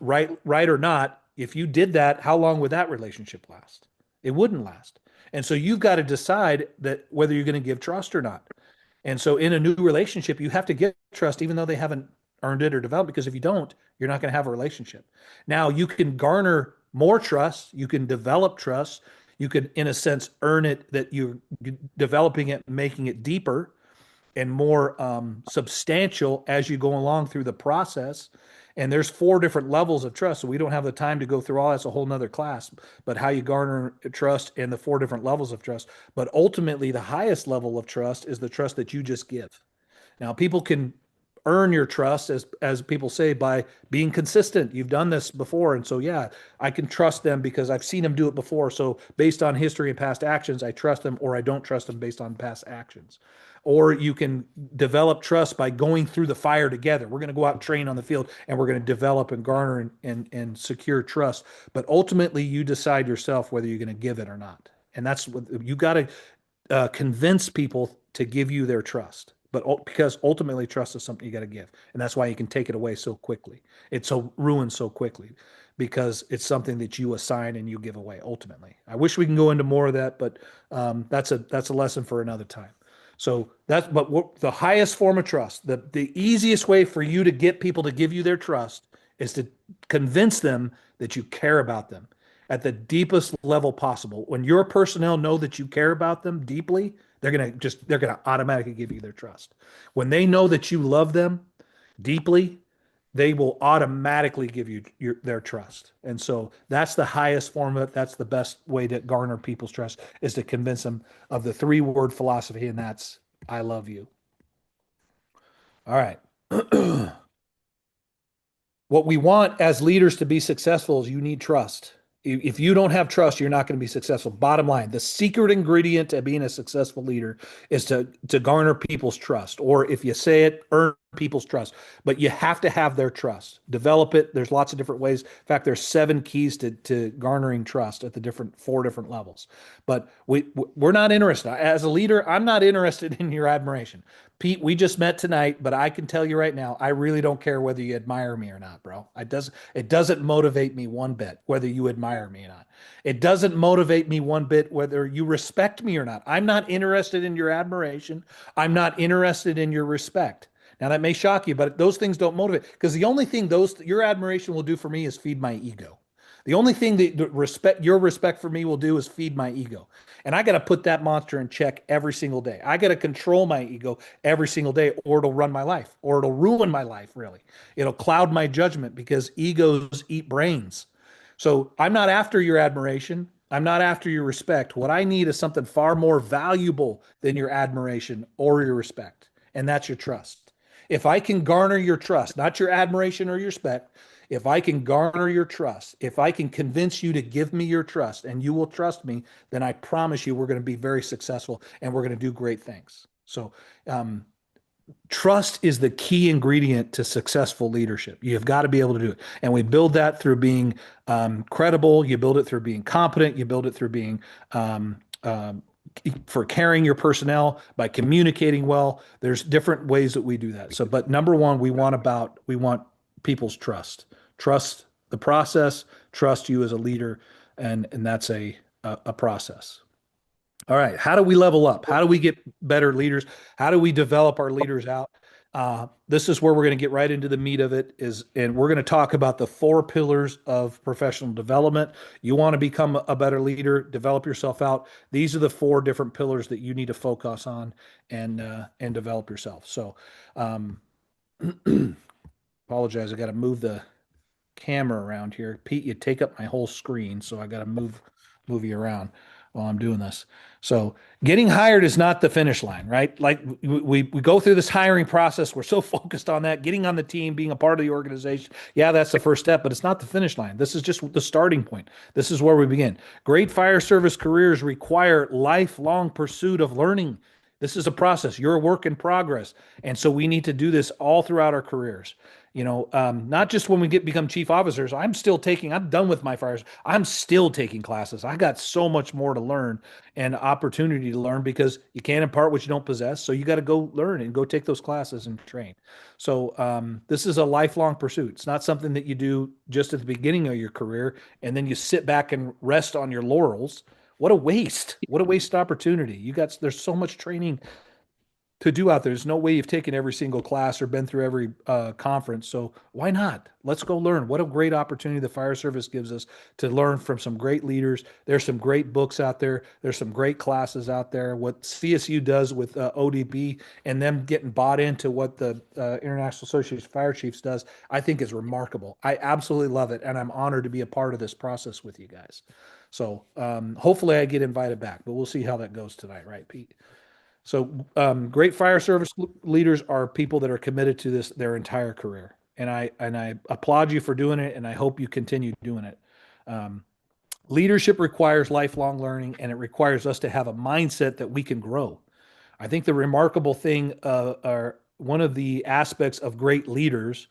Right or not, if you did that, how long would that relationship last? It wouldn't last. And so you've got to decide that whether you're going to give trust or not. And so in a new relationship, you have to give trust, even though they haven't earned it or developed, because if you don't, you're not going to have a relationship. Now you can garner more trust. You can develop trust. You can, in a sense, earn it, that you're developing it, making it deeper and more substantial as you go along through the process. And there's 4 different levels of trust. So we don't have the time to go through all that's a whole nother class, but how you garner trust and the 4 different levels of trust. But ultimately, the highest level of trust is the trust that you just give. Now, people can earn your trust, as people say, by being consistent. You've done this before. And so, yeah, I can trust them because I've seen them do it before. So based on history and past actions, I trust them, or I don't trust them based on past actions. Or you can develop trust by going through the fire together. We're going to go out and train on the field, and we're going to develop and garner and secure trust. But ultimately, you decide yourself whether you're going to give it or not. And that's what you got to convince people to give you their trust. But because ultimately trust is something you got to give. And that's why you can take it away so quickly. It's so ruined so quickly because it's something that you assign and you give away ultimately. I wish we can go into more of that, but that's a lesson for another time. So the highest form of trust, the easiest way for you to get people to give you their trust is to convince them that you care about them at the deepest level possible. When your personnel know that you care about them deeply, they're going to automatically give you their trust. When they know that you love them deeply, they will automatically give you their trust. And so that's the highest form of it. That's the best way to garner people's trust, is to convince them of the 3-word philosophy, and that's I love you. All right. What we want as leaders to be successful is you need trust. If you don't have trust, you're not going to be successful. Bottom line, the secret ingredient to being a successful leader is to garner people's trust, or if you say it, earn people's trust. But you have to have their trust. Develop it. There's lots of different ways. In fact, there's 7 keys to garnering trust at the 4 different levels. But we're not interested. As a leader, I'm not interested in your admiration. Pete, we just met tonight, but I can tell you right now, I really don't care whether you admire me or not, bro. It doesn't motivate me one bit whether you admire me or not. It doesn't motivate me one bit whether you respect me or not. I'm not interested in your admiration. I'm not interested in your respect. Now that may shock you, but those things don't motivate, because the only thing your admiration will do for me is feed my ego. The only thing that your respect for me will do is feed my ego. And I got to put that monster in check every single day. I got to control my ego every single day, or it'll run my life, or it'll ruin my life, really. It'll cloud my judgment, because egos eat brains. So I'm not after your admiration. I'm not after your respect. What I need is something far more valuable than your admiration or your respect, and that's your trust. If I can garner your trust, not your admiration or your respect, if I can garner your trust, if I can convince you to give me your trust and you will trust me, then I promise you we're going to be very successful and we're going to do great things. So trust is the key ingredient to successful leadership. You've got to be able to do it. And we build that through being credible. You build it through being competent. You build it through being for carrying your personnel, by communicating well. There's different ways that we do that. So, but number one, we want people's trust. Trust the process, trust you as a leader, and that's a process. All right. How do we level up? How do we get better leaders? How do we develop our leaders out? This is where we're going to get right into the meat of it and we're going to talk about the 4 pillars of professional development. You want to become a better leader, develop yourself out. These are the 4 different pillars that you need to focus on and develop yourself. So, apologize. I got to move the camera around here. Pete, you take up my whole screen, so I got to move you around while I'm doing this. So getting hired is not the finish line, right? Like we go through this hiring process. We're so focused on that, getting on the team, being a part of the organization. Yeah, that's the first step, but it's not the finish line. This is just the starting point. This is where we begin. Great fire service careers require lifelong pursuit of learning. This is a process. You're a work in progress. And so we need to do this all throughout our careers. Not just when we become chief officers. I'm done with my fires. I'm still taking classes. I got so much more to learn and opportunity to learn because you can't impart what you don't possess. So you got to go learn and go take those classes and train. So this is a lifelong pursuit. It's not something that you do just at the beginning of your career and then you sit back and rest on your laurels. What a waste. What a wasted opportunity. There's so much training to do out there. There's no way you've taken every single class or been through every conference. So why not? Let's go learn. What a great opportunity the fire service gives us to learn from some great leaders. There's some great books out there. There's some great classes out there. What CSU does with ODP and them getting bought into what the International Association of Fire Chiefs does, I think is remarkable. I absolutely love it. And I'm honored to be a part of this process with you guys. So hopefully I get invited back, but we'll see how that goes tonight. Right, Pete? So great fire service leaders are people that are committed to this their entire career. And I applaud you for doing it, and I hope you continue doing it. Leadership requires lifelong learning, and it requires us to have a mindset that we can grow. I think the remarkable thing are one of the aspects of great leaders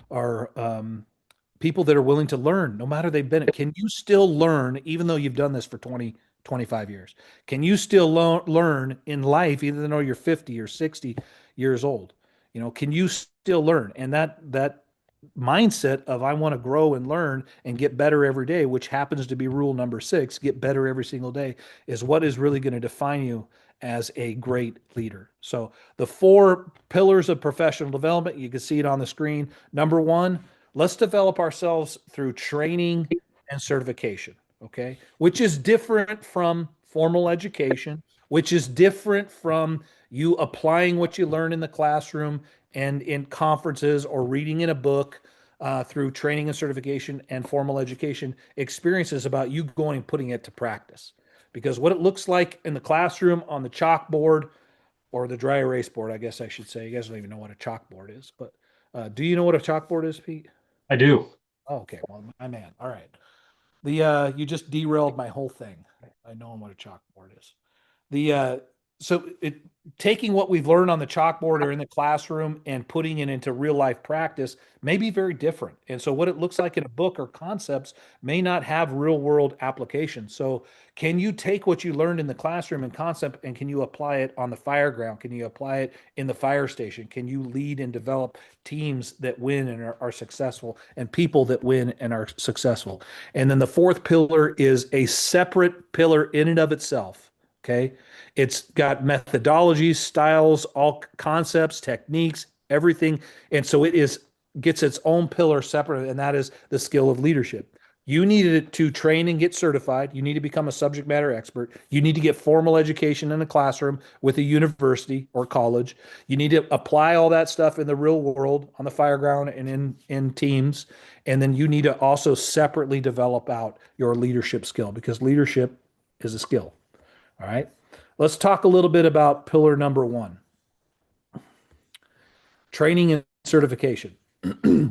are people that are willing to learn, no matter they've been it. Can you still learn, even though you've done this for 20, 25 years? Can you still learn in life, even though you're 50 or 60 years old? Can you still learn? And that mindset of I want to grow and learn and get better every day, which happens to be rule number 6, get better every single day, is what is really going to define you as a great leader. So the 4 pillars of professional development, you can see it on the screen. Number 1, let's develop ourselves through training and certification. Okay, which is different from formal education, which is different from you applying what you learn in the classroom and in conferences or reading in a book through training and certification and formal education experiences about you going and putting it to practice. Because what it looks like in the classroom on the chalkboard or the dry erase board, I guess I should say, you guys don't even know what a chalkboard is, but do you know what a chalkboard is, Pete? I do. Oh, okay, well, my man. All right. You just derailed my whole thing. I know what a chalkboard is. Taking what we've learned on the chalkboard or in the classroom and putting it into real life practice may be very different. And so what it looks like in a book or concepts may not have real world application. So can you take what you learned in the classroom and concept and can you apply it on the fire ground? Can you apply it in the fire station? Can you lead and develop teams that win and are successful and people that win and are successful? And then the 4th pillar is a separate pillar in and of itself. Okay. It's got methodologies, styles, all concepts, techniques, everything. And so gets its own pillar separate, and that is the skill of leadership. You needed to train and get certified. You need to become a subject matter expert. You need to get formal education in a classroom with a university or college. You need to apply all that stuff in the real world on the fire ground and in teams. And then you need to also separately develop out your leadership skill because leadership is a skill. All right. Let's talk a little bit about pillar number 1, training and certification.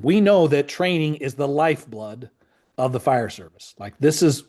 We know that training is the lifeblood of the fire service. Like this is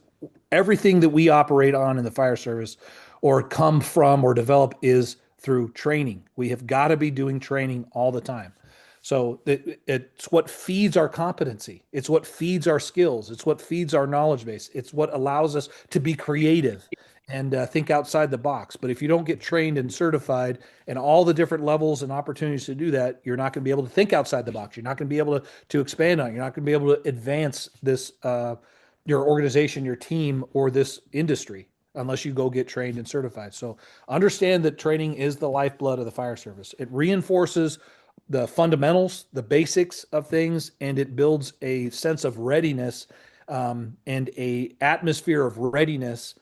everything that we operate on in the fire service or come from or develop is through training. We have got to be doing training all the time. So it's what feeds our competency. It's what feeds our skills. It's what feeds our knowledge base. It's what allows us to be creative and think outside the box. But if you don't get trained and certified and all the different levels and opportunities to do that, you're not going to be able to think outside the box. You're not going to be able to expand on it. You're not going to be able to advance this your organization, your team, or this industry unless you go get trained and certified. So understand that training is the lifeblood of the fire service. It reinforces the fundamentals, the basics of things, and it builds a sense of readiness and a atmosphere of readiness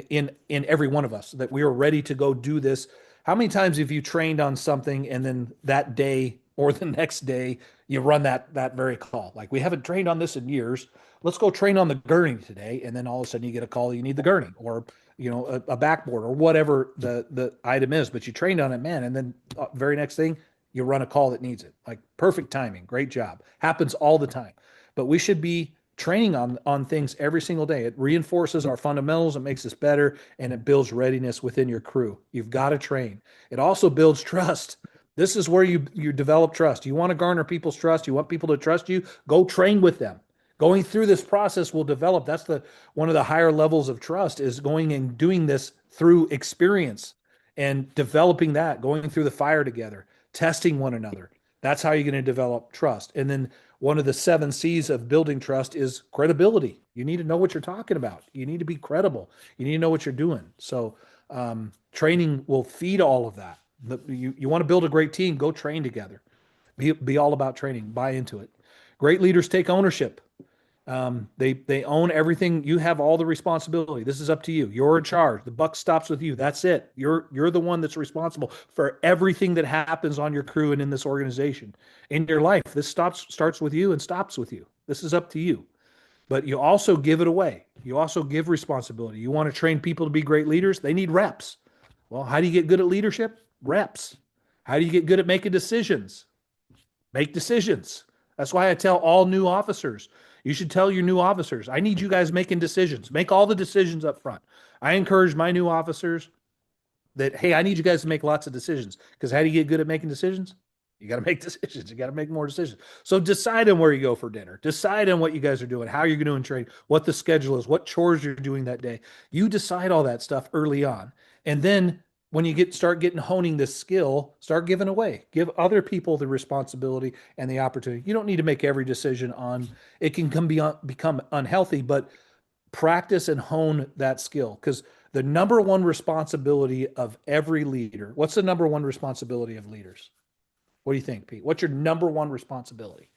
in every one of us, that we are ready to go do this. How many times have you trained on something and then that day or the next day you run that very call? Like, we haven't trained on this in years. Let's go train on the gurney today, and then all of a sudden you get a call you need the gurney, or a backboard, or whatever the item is. But you trained on it, man, and then very next thing you run a call that needs it. Like, perfect timing, great job. Happens all the time. But we should be training on things every single day. It reinforces our fundamentals, it makes us better, and it builds readiness within your crew. You've got to train. It also builds trust. This is where you develop trust. You want to garner people's trust. You want people to trust you. Go train with them. Going through this process will develop. That's one of the higher levels of trust, is going and doing this through experience and developing that, going through the fire together, testing one another. That's how you're going to develop trust. And then one of the 7 C's of building trust is credibility. You need to know what you're talking about. You need to be credible. You need to know what you're doing. So training will feed all of that. You want to build a great team, go train together. Be all about training. Buy into it. Great leaders take ownership. They own everything. You have all the responsibility. This is up to you. You're in charge. The buck stops with you. That's it. You're the one that's responsible for everything that happens on your crew and in this organization. In your life, this starts with you and stops with you. This is up to you. But you also give it away. You also give responsibility. You want to train people to be great leaders? They need reps. Well, how do you get good at leadership? Reps. How do you get good at making decisions? Make decisions. That's why I tell all new officers, you should tell your new officers, I need you guys making decisions. Make all the decisions up front. I encourage my new officers that, hey, I need you guys to make lots of decisions, because how do you get good at making decisions? You got to make decisions. You got to make more decisions. So decide on where you go for dinner. Decide on what you guys are doing, how you're doing training, what the schedule is, what chores you're doing that day. You decide all that stuff early on. And then when you start honing this skill, start giving away. Give other people the responsibility and the opportunity. You don't need to make every decision on it. Can become unhealthy, but practice and hone that skill, because the number one responsibility of every leader. What's the number one responsibility of leaders? What do you think, Pete? What's your number one responsibility?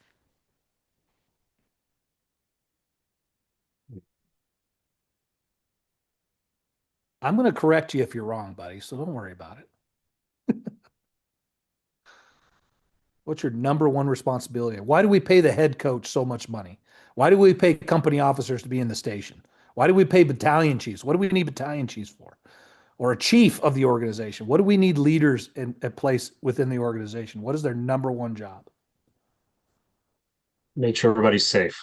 I'm going to correct you if you're wrong, buddy, so don't worry about it. What's your number one responsibility? Why do we pay the head coach so much money? Why do we pay company officers to be in the station? Why do we pay battalion chiefs? What do we need battalion chiefs for? Or a chief of the organization? What do we need leaders in place within the organization? What is their number one job? Make sure everybody's safe.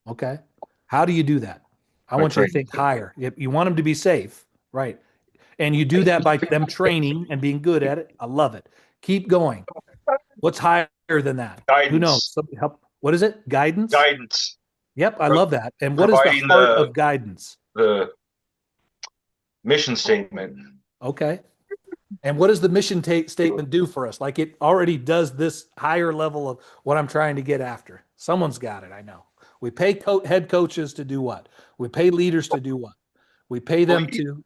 Okay. How do you do that? I want you to think higher. You want them to be safe, right? And you do that by them training and being good at it. I love it. Keep going. What's higher than that? Guidance. Who knows? Help. What is it? Guidance? Guidance. Yep, I love that. And what is the heart of guidance? The mission statement. Okay. And what does the mission statement do for us? Like, it already does this higher level of what I'm trying to get after. Someone's got it, I know. We pay head coaches to do what? We pay leaders to do what? We pay them to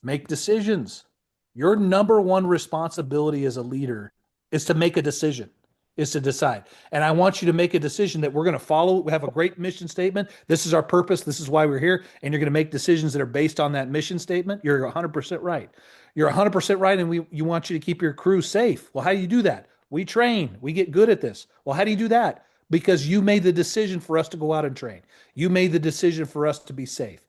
make decisions. Your number one responsibility as a leader is to make a decision, is to decide. And I want you to make a decision that we're going to follow. We have a great mission statement. This is our purpose. This is why we're here. And you're going to make decisions that are based on that mission statement. You're 100% right. You're 100% right. And you want you to keep your crew safe. Well, how do you do that? We train. We get good at this. Well, how do you do that? Because you made the decision for us to go out and train. You made the decision for us to be safe.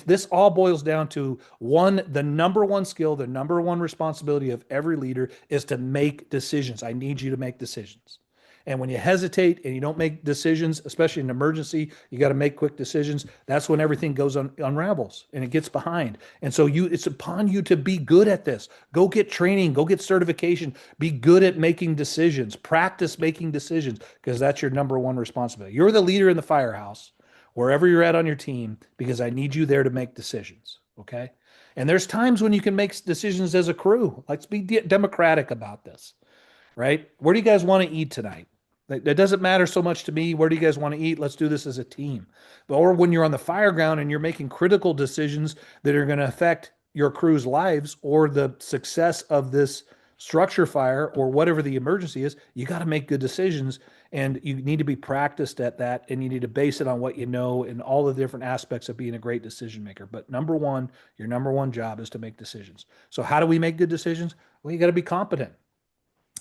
This all boils down to the number one skill, the number one responsibility of every leader is to make decisions. I need you to make decisions. And when you hesitate and you don't make decisions, especially in an emergency, you got to make quick decisions. That's when everything unravels and it gets behind. And so it's upon you to be good at this. Go get training, go get certification, be good at making decisions, practice making decisions, because that's your number one responsibility. You're the leader in the firehouse, wherever you're at on your team, because I need you there to make decisions. Okay. And there's times when you can make decisions as a crew. Let's be democratic about this, right? Where do you guys want to eat tonight? That doesn't matter so much to me. Where do you guys want to eat? Let's do this as a team. Or when you're on the fire ground and you're making critical decisions that are going to affect your crew's lives or the success of this structure fire or whatever the emergency is, you got to make good decisions, and you need to be practiced at that, and you need to base it on what you know and all the different aspects of being a great decision maker. But number one, your number one job is to make decisions. So how do we make good decisions? Well, you got to be competent.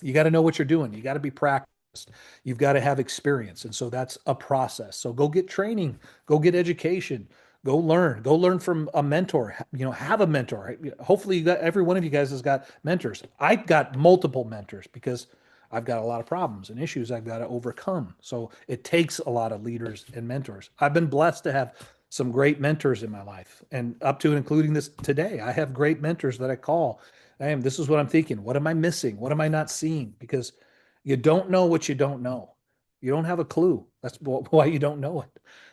You got to know what you're doing. You got to be practiced. You've got to have experience. And so that's a process. So go get training, go get education, go learn from a mentor, have a mentor. Hopefully every one of you guys has got mentors. I got multiple mentors because I've got a lot of problems and issues I've got to overcome. So it takes a lot of leaders and mentors. I've been blessed to have some great mentors in my life, and up to and including this today. I have great mentors that I call. This is what I'm thinking. What am I missing? What am I not seeing? Because you don't know what you don't know. You don't have a clue. That's why you don't know it.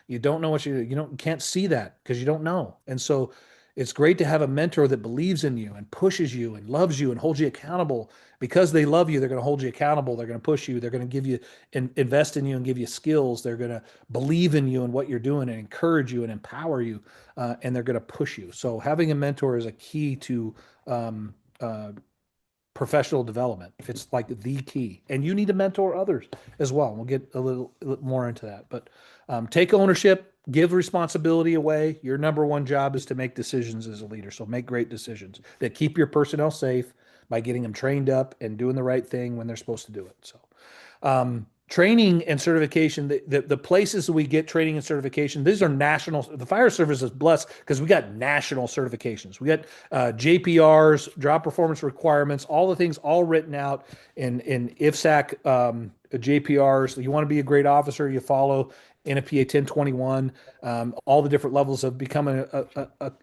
You don't know what you can't see that because you don't know. And so it's great to have a mentor that believes in you and pushes you and loves you and holds you accountable. Because they love you, they're going to hold you accountable. They're going to push you. They're going to give you and invest in you and give you skills. They're going to believe in you and what you're doing and encourage you and empower you. And they're going to push you. So having a mentor is a key to professional development. It's like the key, and you need to mentor others as well. We'll get a little more into that, but take ownership, give responsibility away. Your number one job is to make decisions as a leader. So make great decisions that keep your personnel safe by getting them trained up and doing the right thing when they're supposed to do it. So training and certification, the places that we get training and certification, these are national. The fire service is blessed because we got national certifications. We got JPRs, job performance requirements, all the things all written out in IFSAC JPRs. You want to be a great officer, you follow NFPA 1021, all the different levels of becoming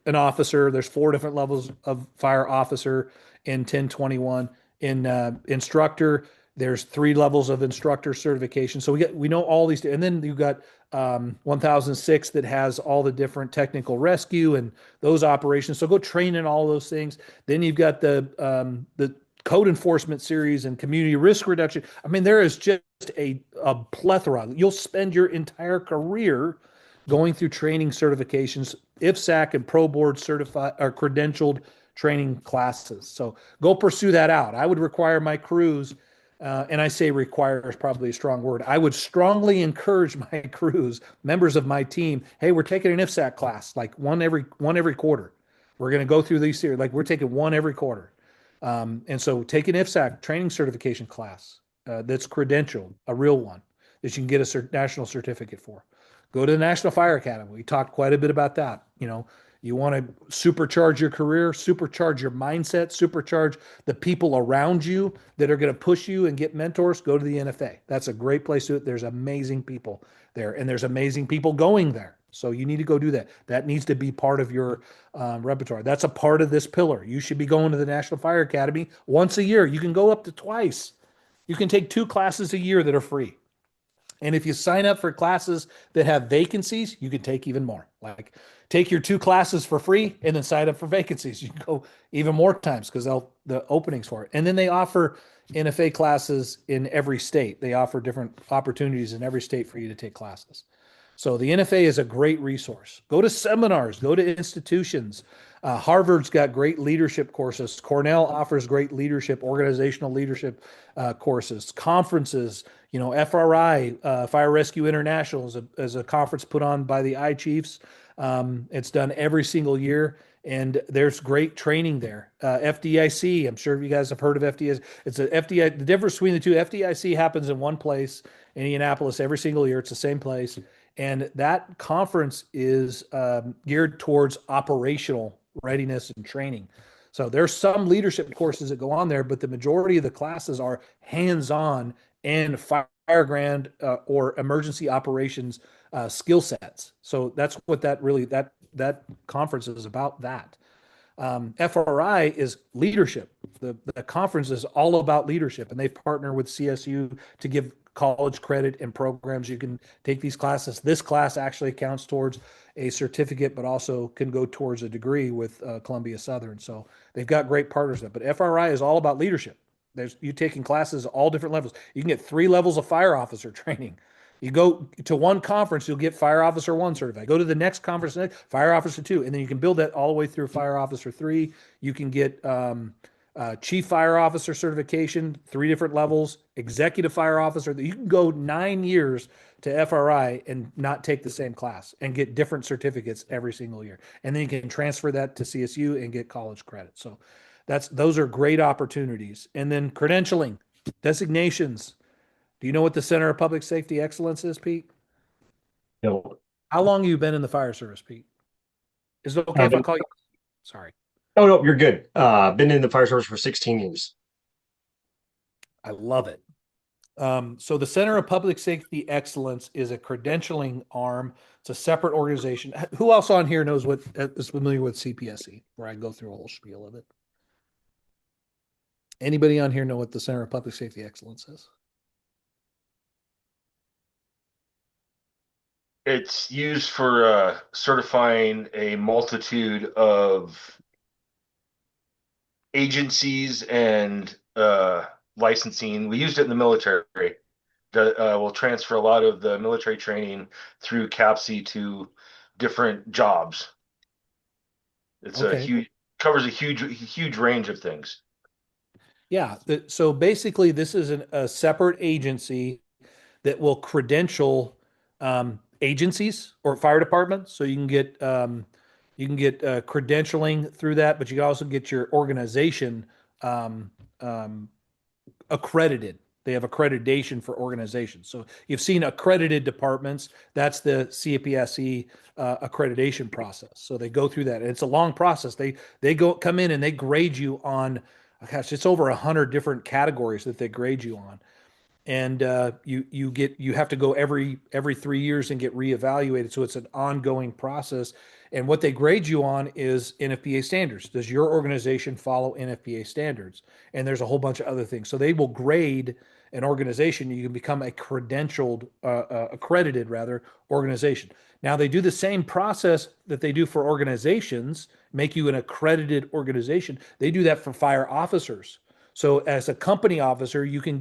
an officer. There's 4 different levels of fire officer in 1021. In instructor, there's 3 levels of instructor certification. So we know all these, and then you've got 1006 that has all the different technical rescue and those operations. So go train in all those things. Then you've got the code enforcement series and community risk reduction. I mean, there is just a plethora. You'll spend your entire career going through training certifications, IFSAC and Pro Board certified or credentialed training classes. So go pursue that out. I would require my crews. And I say require is probably a strong word. I would strongly encourage my crews, members of my team, hey, we're taking an IFSAC class, like one every quarter. We're going to go through these series, like we're taking one every quarter. And so take an IFSAC training certification class that's credentialed, a real one that you can get a national certificate for. Go to the National Fire Academy. We talked quite a bit about that. You want to supercharge your career, supercharge your mindset, supercharge the people around you that are going to push you and get mentors. Go to the NFA. That's a great place to do it. There's amazing people there, and there's amazing people going there. So you need to go do that. That needs to be part of your repertoire. That's a part of this pillar. You should be going to the National Fire Academy once a year. You can go up to twice. You can take 2 classes a year that are free. And if you sign up for classes that have vacancies, you can take even more. Like take your 2 classes for free and then sign up for vacancies. You can go even more times because the openings for it. And then they offer NFA classes in every state. They offer different opportunities in every state for you to take classes. So the NFA is a great resource. Go to seminars, go to institutions. Harvard's got great leadership courses. Cornell offers great leadership, organizational leadership courses, conferences. FRI, Fire Rescue International, is a conference put on by the I-Chiefs. It's done every single year, and there's great training there. FDIC, I'm sure you guys have heard of FDIC. It's a FDIC. The difference between the two, FDIC happens in one place, Indianapolis, every single year. It's the same place. And that conference is geared towards operational readiness and training. So there's some leadership courses that go on there, but the majority of the classes are hands-on and fire ground or emergency operations skill sets. So that's what that conference is about. That FRI is leadership. The conference is all about leadership, and they've partnered with CSU to give college credit and programs. You can take these classes. This class actually counts towards a certificate, but also can go towards a degree with Columbia Southern. So they've got great partners there. But FRI is all about leadership. You're taking classes all different levels. You can get 3 levels of fire officer training. You go to one conference, you'll get fire officer 1 certified. Go to the next conference, fire officer 2, and then you can build that all the way through fire officer 3. You can get chief fire officer certification, 3 different levels, executive fire officer. You can go 9 years to FRI and not take the same class and get different certificates every single year. And then you can transfer that to CSU and get college credit. So those are great opportunities. And then credentialing, designations. Do you know what the Center of Public Safety Excellence is, Pete? No. How long have you been in the fire service, Pete? Is it okay if I call you? Sorry. Oh, no, you're good. Been in the fire service for 16 years. I love it. So the Center of Public Safety Excellence is a credentialing arm. It's a separate organization. Who else on here knows what is familiar with CPSE, where I go through a whole spiel of it? Anybody on here know what the Center of Public Safety Excellence is? It's used for certifying a multitude of agencies and licensing. We used it in the military. We'll transfer a lot of the military training through CAPSI to different jobs. It's covers a huge range of things. Yeah. So basically, this is a separate agency that will credential agencies or fire departments. So you can get credentialing through that, but you can also get your organization accredited. They have accreditation for organizations. So you've seen accredited departments. That's the CPSE accreditation process. So they go through that. And it's a long process. They come in and they grade you on, gosh, it's over 100 different categories that they grade you on. And you have to go every 3 years and get reevaluated. So it's an ongoing process. And what they grade you on is NFPA standards. Does your organization follow NFPA standards? And there's a whole bunch of other things. So they will grade an organization. You can become a accredited organization. Now they do the same process that they do for organizations, make you an accredited organization. They do that for fire officers. So as a company officer, you can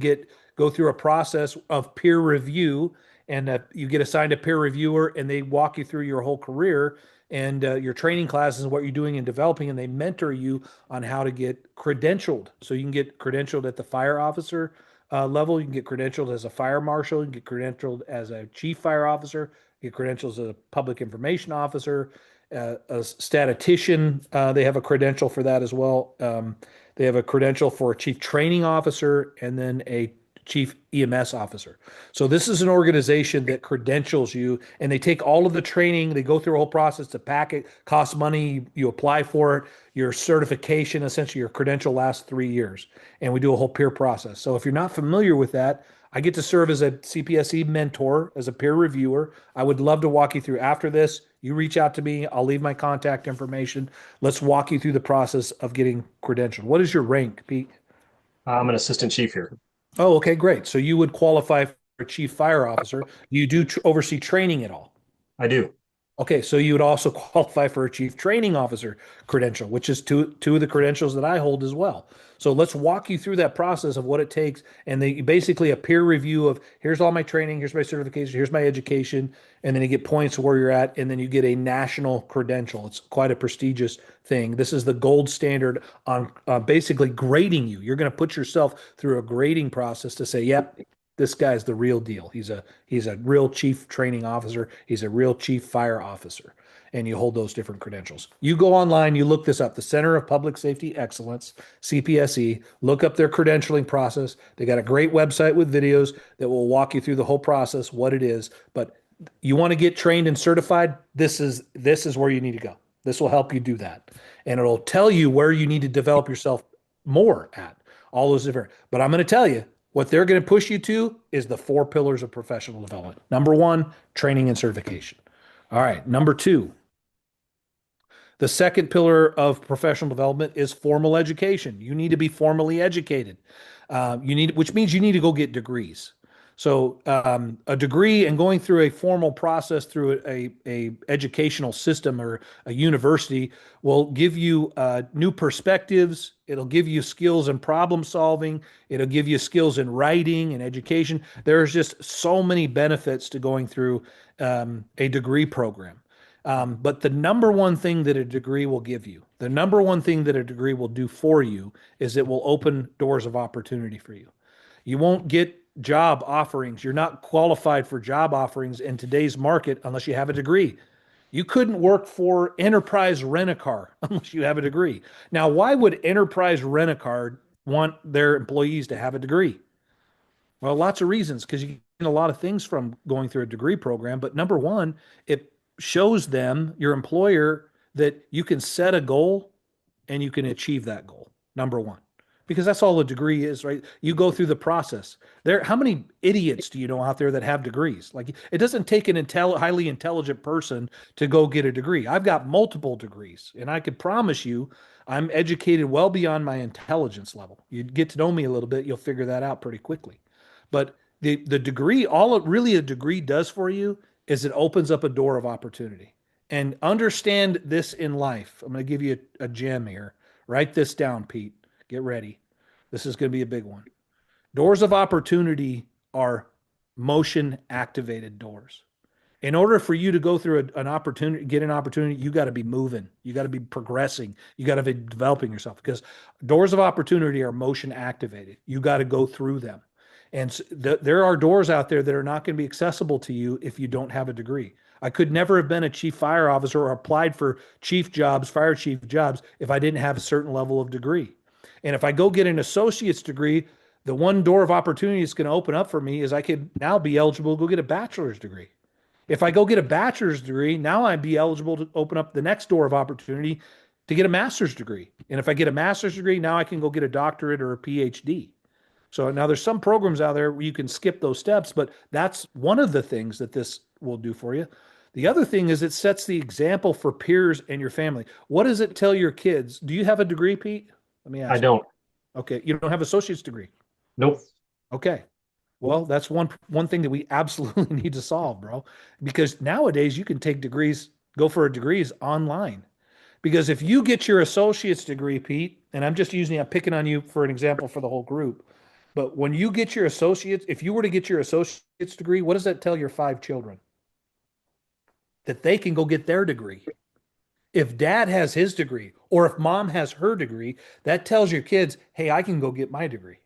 go through a process of peer review, and you get assigned a peer reviewer, and they walk you through your whole career and your training classes and what you're doing and developing, and they mentor you on how to get credentialed. So you can get credentialed at the fire officer level. You can get credentialed as a fire marshal. You can get credentialed as a chief fire officer. You get credentials as a public information officer, a statistician. They have a credential for that as well. They have a credential for a chief training officer and then a chief EMS officer. So this is an organization that credentials you, and they take all of the training. They go through a whole process to pack it, costs money. You apply for it. Your certification, essentially your credential, lasts 3 years, and we do a whole peer process. So if you're not familiar with that, I get to serve as a CPSE mentor, as a peer reviewer. I would love to walk you through after this. You reach out to me. I'll leave my contact information. Let's walk you through the process of getting credentialed. What is your rank, Pete? I'm an assistant chief here. Oh, okay, great. So you would qualify for a chief fire officer. You do oversee training at all? I do. Okay, so you would also qualify for a chief training officer credential, which is two of the credentials that I hold as well. So let's walk you through that process of what it takes, and basically a peer review of here's all my training, here's my certification, here's my education, and then you get points where you're at, and then you get a national credential. It's quite a prestigious thing. This is the gold standard on basically grading you. You're going to put yourself through a grading process to say, yep, this guy's the real deal. He's a real chief training officer. He's a real chief fire officer. And you hold those different credentials. You go online, you look this up, the Center of Public Safety Excellence, CPSE, look up their credentialing process. They got a great website with videos that will walk you through the whole process, what it is. But you want to get trained and certified, this is where you need to go. This will help you do that. And it'll tell you where you need to develop yourself more at. All those different. But I'm going to tell you, what they're going to push you to is the 4 pillars of professional development. Number 1, training and certification. All right. Number 2, the second pillar of professional development is formal education. You need to be formally educated. Which means you need to go get degrees. So a degree and going through a formal process through a educational system or a university will give you new perspectives. It'll give you skills in problem solving. It'll give you skills in writing and education. There's just so many benefits to going through a degree program. But the number one thing that a degree will give you, the number one thing that a degree will do for you is it will open doors of opportunity for you. You won't get job offerings. You're not qualified for job offerings in today's market unless you have a degree. You couldn't work for Enterprise Rent-A-Car unless you have a degree. Now, why would Enterprise Rent-A-Car want their employees to have a degree? Well, lots of reasons, because you get a lot of things from going through a degree program. But number one, it shows them, your employer, that you can set a goal and you can achieve that goal. Number one, because that's all a degree is, right? You go through the process. How many idiots do you know out there that have degrees? Like, it doesn't take an highly intelligent person to go get a degree. I've got multiple degrees, and I could promise you, I'm educated well beyond my intelligence level. You get to know me a little bit, you'll figure that out pretty quickly. But the degree, all it really a degree does for you is it opens up a door of opportunity. And understand this in life. I'm going to give you a gem here. Write this down, Pete. Get ready. This is going to be a big one. Doors of opportunity are motion activated doors. In order for you to go through an opportunity, get an opportunity, you got to be moving. You got to be progressing. You got to be developing yourself, because doors of opportunity are motion activated. You got to go through them. And there are doors out there that are not going to be accessible to you if you don't have a degree. I could never have been a chief fire officer or applied for chief jobs, fire chief jobs, if I didn't have a certain level of degree. And if I go get an associate's degree, the one door of opportunity it's going to open up for me is I could now be eligible to go get a bachelor's degree. If I go get a bachelor's degree, now I'd be eligible to open up the next door of opportunity to get a master's degree. And if I get a master's degree, now I can go get a doctorate or a PhD. So now there's some programs out there where you can skip those steps, but that's one of the things that this will do for you. The other thing is it sets the example for peers and your family. What does it tell your kids? Do you have a degree, Pete? Let me ask I you. don't. Okay, you don't have an associate's degree. Nope. Okay. Well, that's one thing that we absolutely need to solve, bro. Because nowadays you can take degrees, go for a degrees online. Because if you get your associate's degree, Pete, and I'm picking on you for an example for the whole group, but when you get your associate's, if you were to get your associate's degree, what does that tell your 5 children? That they can go get their degree. If dad has his degree, or if mom has her degree, that tells your kids, hey, I can go get my degree.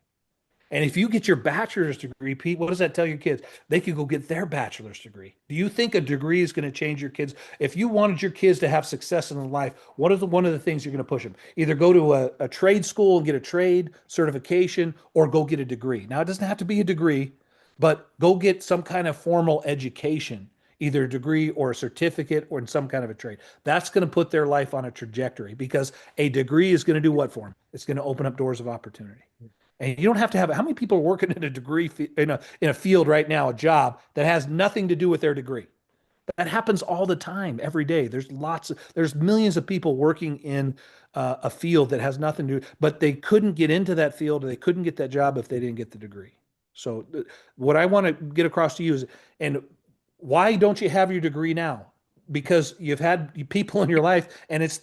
And if you get your bachelor's degree, Pete, what does that tell your kids? They can go get their bachelor's degree. Do you think a degree is going to change your kids? If you wanted your kids to have success in life, what is one of the things you're going to push them? Either go to a trade school and get a trade certification, or go get a degree. Now, it doesn't have to be a degree, but go get some kind of formal education, either a degree or a certificate or in some kind of a trade. That's going to put their life on a trajectory, because a degree is going to do what for them? It's going to open up doors of opportunity. And you don't have to have it. How many people are working in a degree in a field right now, a job that has nothing to do with their degree? That happens all the time, every day. There's millions of people working in a field that has nothing to do, but they couldn't get into that field, or they couldn't get that job if they didn't get the degree. So what I want to get across to you is, and why don't you have your degree now? Because you've had people in your life, and it's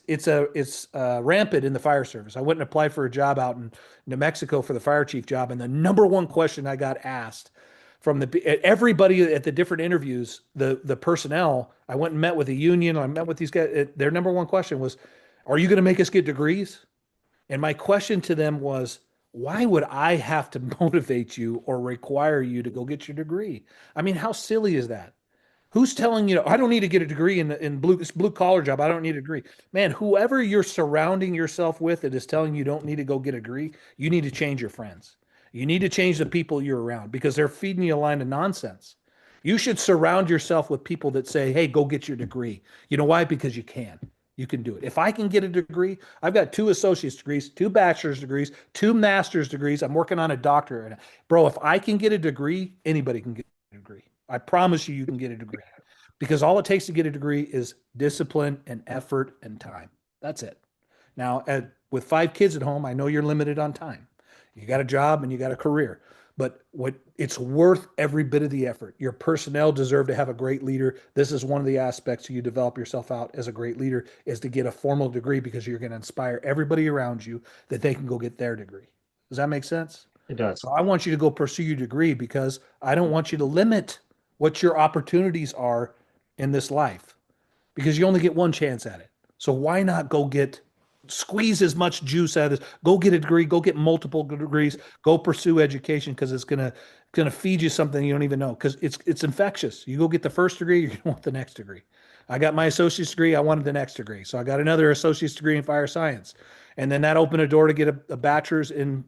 rampant in the fire service. I went and applied for a job out in New Mexico for the fire chief job, and the number one question I got asked from everybody at the different interviews, the personnel, I went and met with the union, I met with these guys. Their number one question was, "Are you going to make us get degrees?" And my question to them was, why would I have to motivate you or require you to go get your degree? I mean, how silly is that? Who's telling you, I don't need to get a degree in this blue collar job. I don't need a degree. Man, whoever you're surrounding yourself with that is telling you don't need to go get a degree, you need to change your friends. You need to change the people you're around, because they're feeding you a line of nonsense. You should surround yourself with people that say, hey, go get your degree. You know why? Because you can. You can do it. If I can get a degree, I've got 2 associate's degrees, 2 bachelor's degrees, 2 master's degrees. I'm working on a doctorate. Bro, if I can get a degree, anybody can get a degree. I promise you can get a degree, because all it takes to get a degree is discipline and effort and time. That's it. Now, with 5 kids at home, I know you're limited on time. You got a job and you got a career, but what it's worth every bit of the effort. Your personnel deserve to have a great leader. This is one of the aspects you develop yourself out as a great leader is to get a formal degree because you're going to inspire everybody around you that they can go get their degree. Does that make sense? It does. So I want you to go pursue your degree because I don't want you to limit what your opportunities are in this life because you only get one chance at it. So why not go squeeze as much juice out as go get a degree, go get multiple degrees, go pursue education because it's gonna feed you something you don't even know because it's infectious. You go get the first degree, you're gonna want the next degree. I got my associate's degree, I wanted the next degree. So I got another associate's degree in fire science. And then that opened a door to get a bachelor's in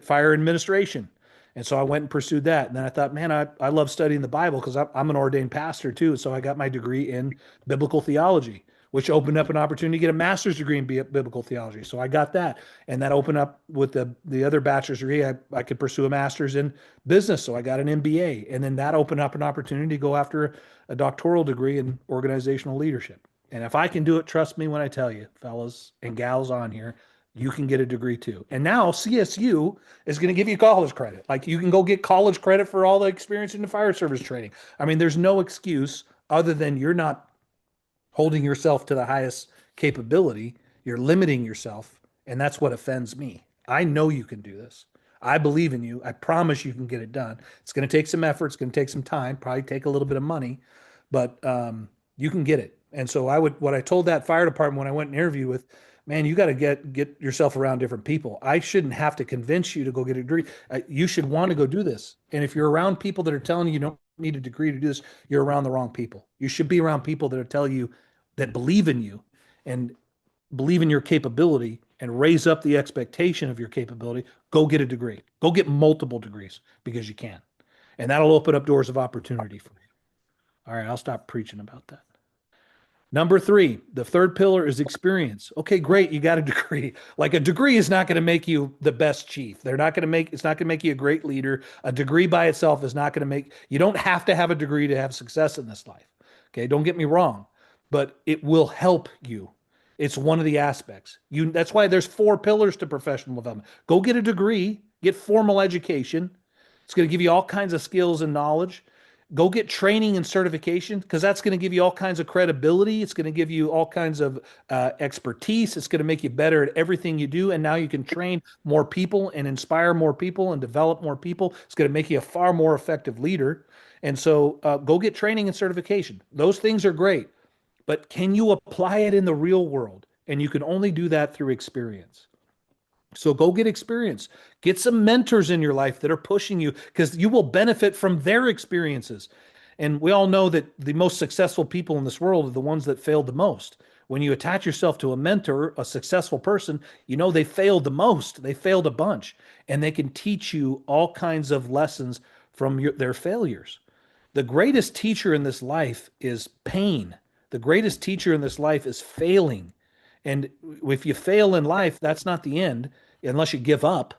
fire administration. And so I went and pursued that. And then I thought, man, I love studying the Bible because I'm an ordained pastor too. So I got my degree in biblical theology, which opened up an opportunity to get a master's degree in biblical theology. So I got that. And that opened up with the other bachelor's degree, I could pursue a master's in business. So I got an MBA. And then that opened up an opportunity to go after a doctoral degree in organizational leadership. And if I can do it, trust me when I tell you, fellas and gals on here, you can get a degree too. And now CSU is going to give you college credit. Like you can go get college credit for all the experience in the fire service training. I mean, there's no excuse other than you're not holding yourself to the highest capability. You're limiting yourself. And that's what offends me. I know you can do this. I believe in you. I promise you can get it done. It's going to take some effort. It's going to take some time, probably take a little bit of money, but you can get it. And so what I told that fire department when I went and interviewed with, man, you got to get yourself around different people. I shouldn't have to convince you to go get a degree. You should want to go do this. And if you're around people that are telling you don't need a degree to do this, you're around the wrong people. You should be around people that are telling you that believe in you and believe in your capability and raise up the expectation of your capability. Go get a degree. Go get multiple degrees because you can. And that'll open up doors of opportunity for you. All right, I'll stop preaching about that. Number 3, the third pillar is experience. Okay, great. You got a degree. Like a degree is not going to make you the best chief. It's not going to make you a great leader. A degree by itself is not going to you don't have to have a degree to have success in this life. Okay, don't get me wrong, but it will help you. It's one of the aspects. That's why there's 4 pillars to professional development. Go get a degree, get formal education. It's going to give you all kinds of skills and knowledge. Go get training and certification because that's going to give you all kinds of credibility. It's going to give you all kinds of expertise. It's going to make you better at everything you do. And now you can train more people and inspire more people and develop more people. It's going to make you a far more effective leader. And so go get training and certification. Those things are great. But can you apply it in the real world? And you can only do that through experience. So go get experience. Get some mentors in your life that are pushing you because you will benefit from their experiences. And we all know that the most successful people in this world are the ones that failed the most. When you attach yourself to a mentor, a successful person, you know they failed the most. They failed a bunch. And they can teach you all kinds of lessons from their failures. The greatest teacher in this life is pain. The greatest teacher in this life is failing. And if you fail in life, that's not the end, unless you give up.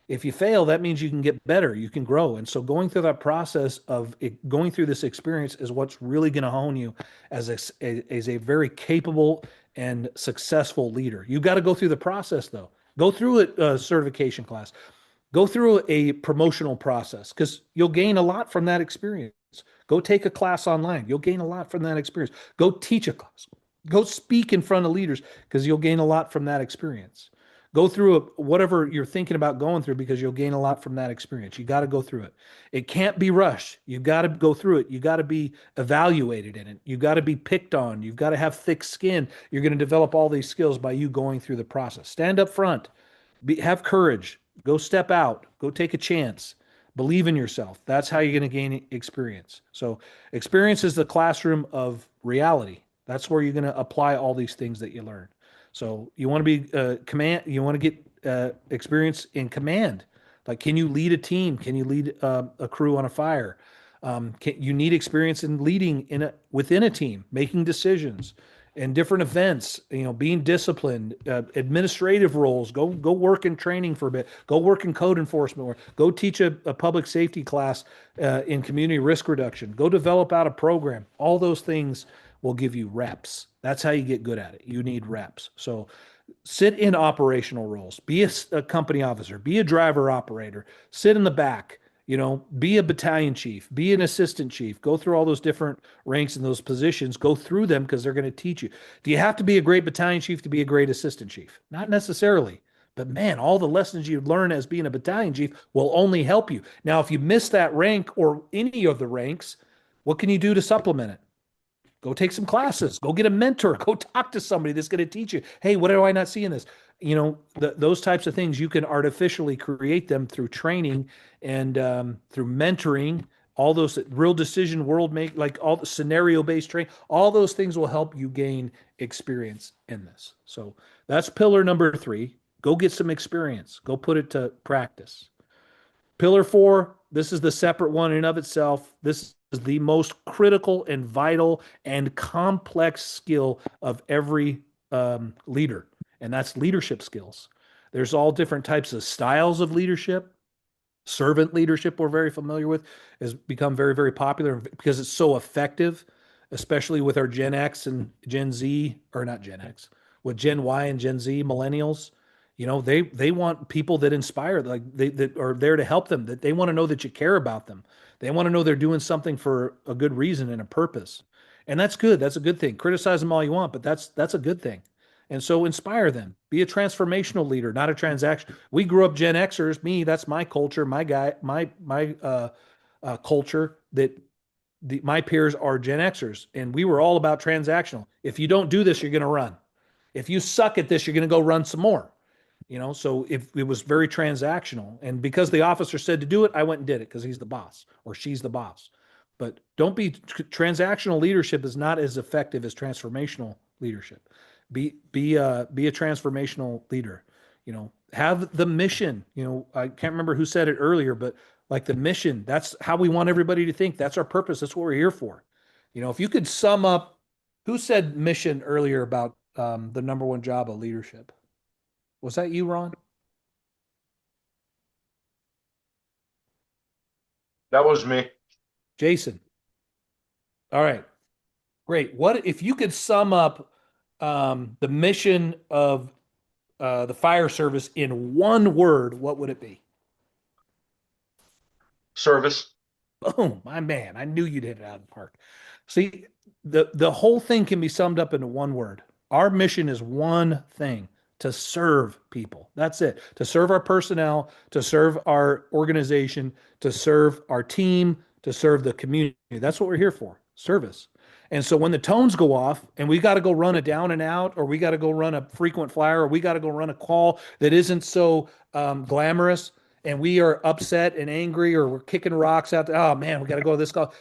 If you fail, that means you can get better, you can grow. And so going through that process of going through this experience is what's really going to hone you as a very capable and successful leader. You got to go through the process, though. Go through a certification class. Go through a promotional process because you'll gain a lot from that experience. Go take a class online. You'll gain a lot from that experience. Go teach a class. Go speak in front of leaders because you'll gain a lot from that experience. Go through whatever you're thinking about going through because you'll gain a lot from that experience. You got to go through it. It can't be rushed. You got to go through it. You got to be evaluated in it. You got to be picked on. You've got to have thick skin. You're going to develop all these skills by you going through the process. Stand up front. Have courage. Go step out. Go take a chance. Believe in yourself. That's how you're going to gain experience. So experience is the classroom of reality. That's where you're going to apply all these things that you learn. So you want to be you want to get experience in command. Like, can you lead a team? Can you lead a crew on a fire? You need experience in leading within a team, making decisions in different events, being disciplined, administrative roles, go work in training for a bit, go work in code enforcement, or go teach a public safety class in community risk reduction, go develop out a program. All those things will give you reps. That's how you get good at it. You need reps. So sit in operational roles, be a company officer, be a driver operator, sit in the back Be a battalion chief, be an assistant chief, go through all those different ranks and those positions, go through them because they're going to teach you. Do you have to be a great battalion chief to be a great assistant chief? Not necessarily. But man, all the lessons you learn as being a battalion chief will only help you. Now, if you miss that rank or any of the ranks, what can you do to supplement it? Go take some classes, go get a mentor, go talk to somebody that's going to teach you. Hey, what do I not see in this? Those types of things, you can artificially create them through training and through mentoring. All those real decision world make, like all the scenario based training, all those things will help you gain experience in this. So that's pillar number 3. Go get some experience. Go put it to practice. Pillar 4, this is the separate one in and of itself. This is the most critical and vital and complex skill of every leader, and that's leadership skills. There's all different types of styles of leadership. Servant leadership, we're very familiar with, has become very, very popular because it's so effective, especially with our Gen X and Gen Z, or not Gen X, with Gen Y and Gen Z millennials. They want people that inspire, like that are there to help them, that they want to know that you care about them. They want to know they're doing something for a good reason and a purpose. And that's good. That's a good thing. Criticize them all you want, but that's a good thing. And so inspire them. Be a transformational leader, not a transaction. We grew up Gen Xers. That's my culture, my culture, that my peers are Gen Xers. And we were all about transactional. If you don't do this, you're going to run. If you suck at this, you're going to go run some more. So if it was very transactional, and because the officer said to do it, I went and did it because he's the boss or she's the boss. But don't be transactional leadership is not as effective as transformational leadership. Be a transformational leader. Have the mission. I can't remember who said it earlier, but like the mission, that's how we want everybody to think. That's our purpose. That's what we're here for. If you could sum up, who said mission earlier about the number one job of leadership? Was that you, Ron? That was me. Jason. All right. Great. What if you could sum up the mission of the fire service in one word, what would it be? Service. Boom, my man. I knew you'd hit it out of the park. See, the whole thing can be summed up into one word. Our mission is one thing: to serve people. That's it. To serve our personnel, to serve our organization, to serve our team, to serve the community. That's what we're here for, service. And so when the tones go off and we got to go run a down and out, or we got to go run a frequent flyer, or we got to go run a call that isn't so glamorous, and we are upset and angry, or we're kicking rocks out, oh man, we got to go to this call.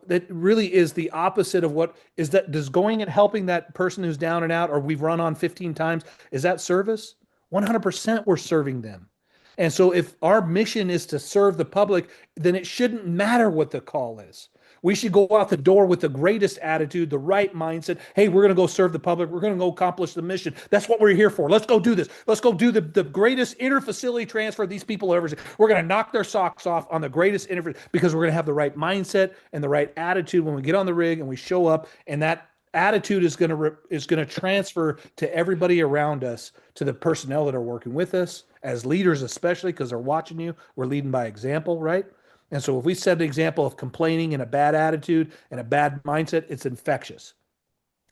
That really is the opposite of what is that. Does going and helping that person who's down and out, or we've run on 15 times, is that service? 100% we're serving them. And so if our mission is to serve the public, then it shouldn't matter what the call is. We should go out the door with the greatest attitude, the right mindset. Hey, we're going to go serve the public. We're going to go accomplish the mission. That's what we're here for. Let's go do this. Let's go do the greatest inter-facility transfer these people ever seen. We're going to knock their socks off on the greatest because we're going to have the right mindset and the right attitude when we get on the rig and we show up, and that attitude is going to transfer to everybody around us, to the personnel that are working with us, as leaders especially, because they're watching you. We're leading by example, right? And so if we set an example of complaining and a bad attitude and a bad mindset, it's infectious.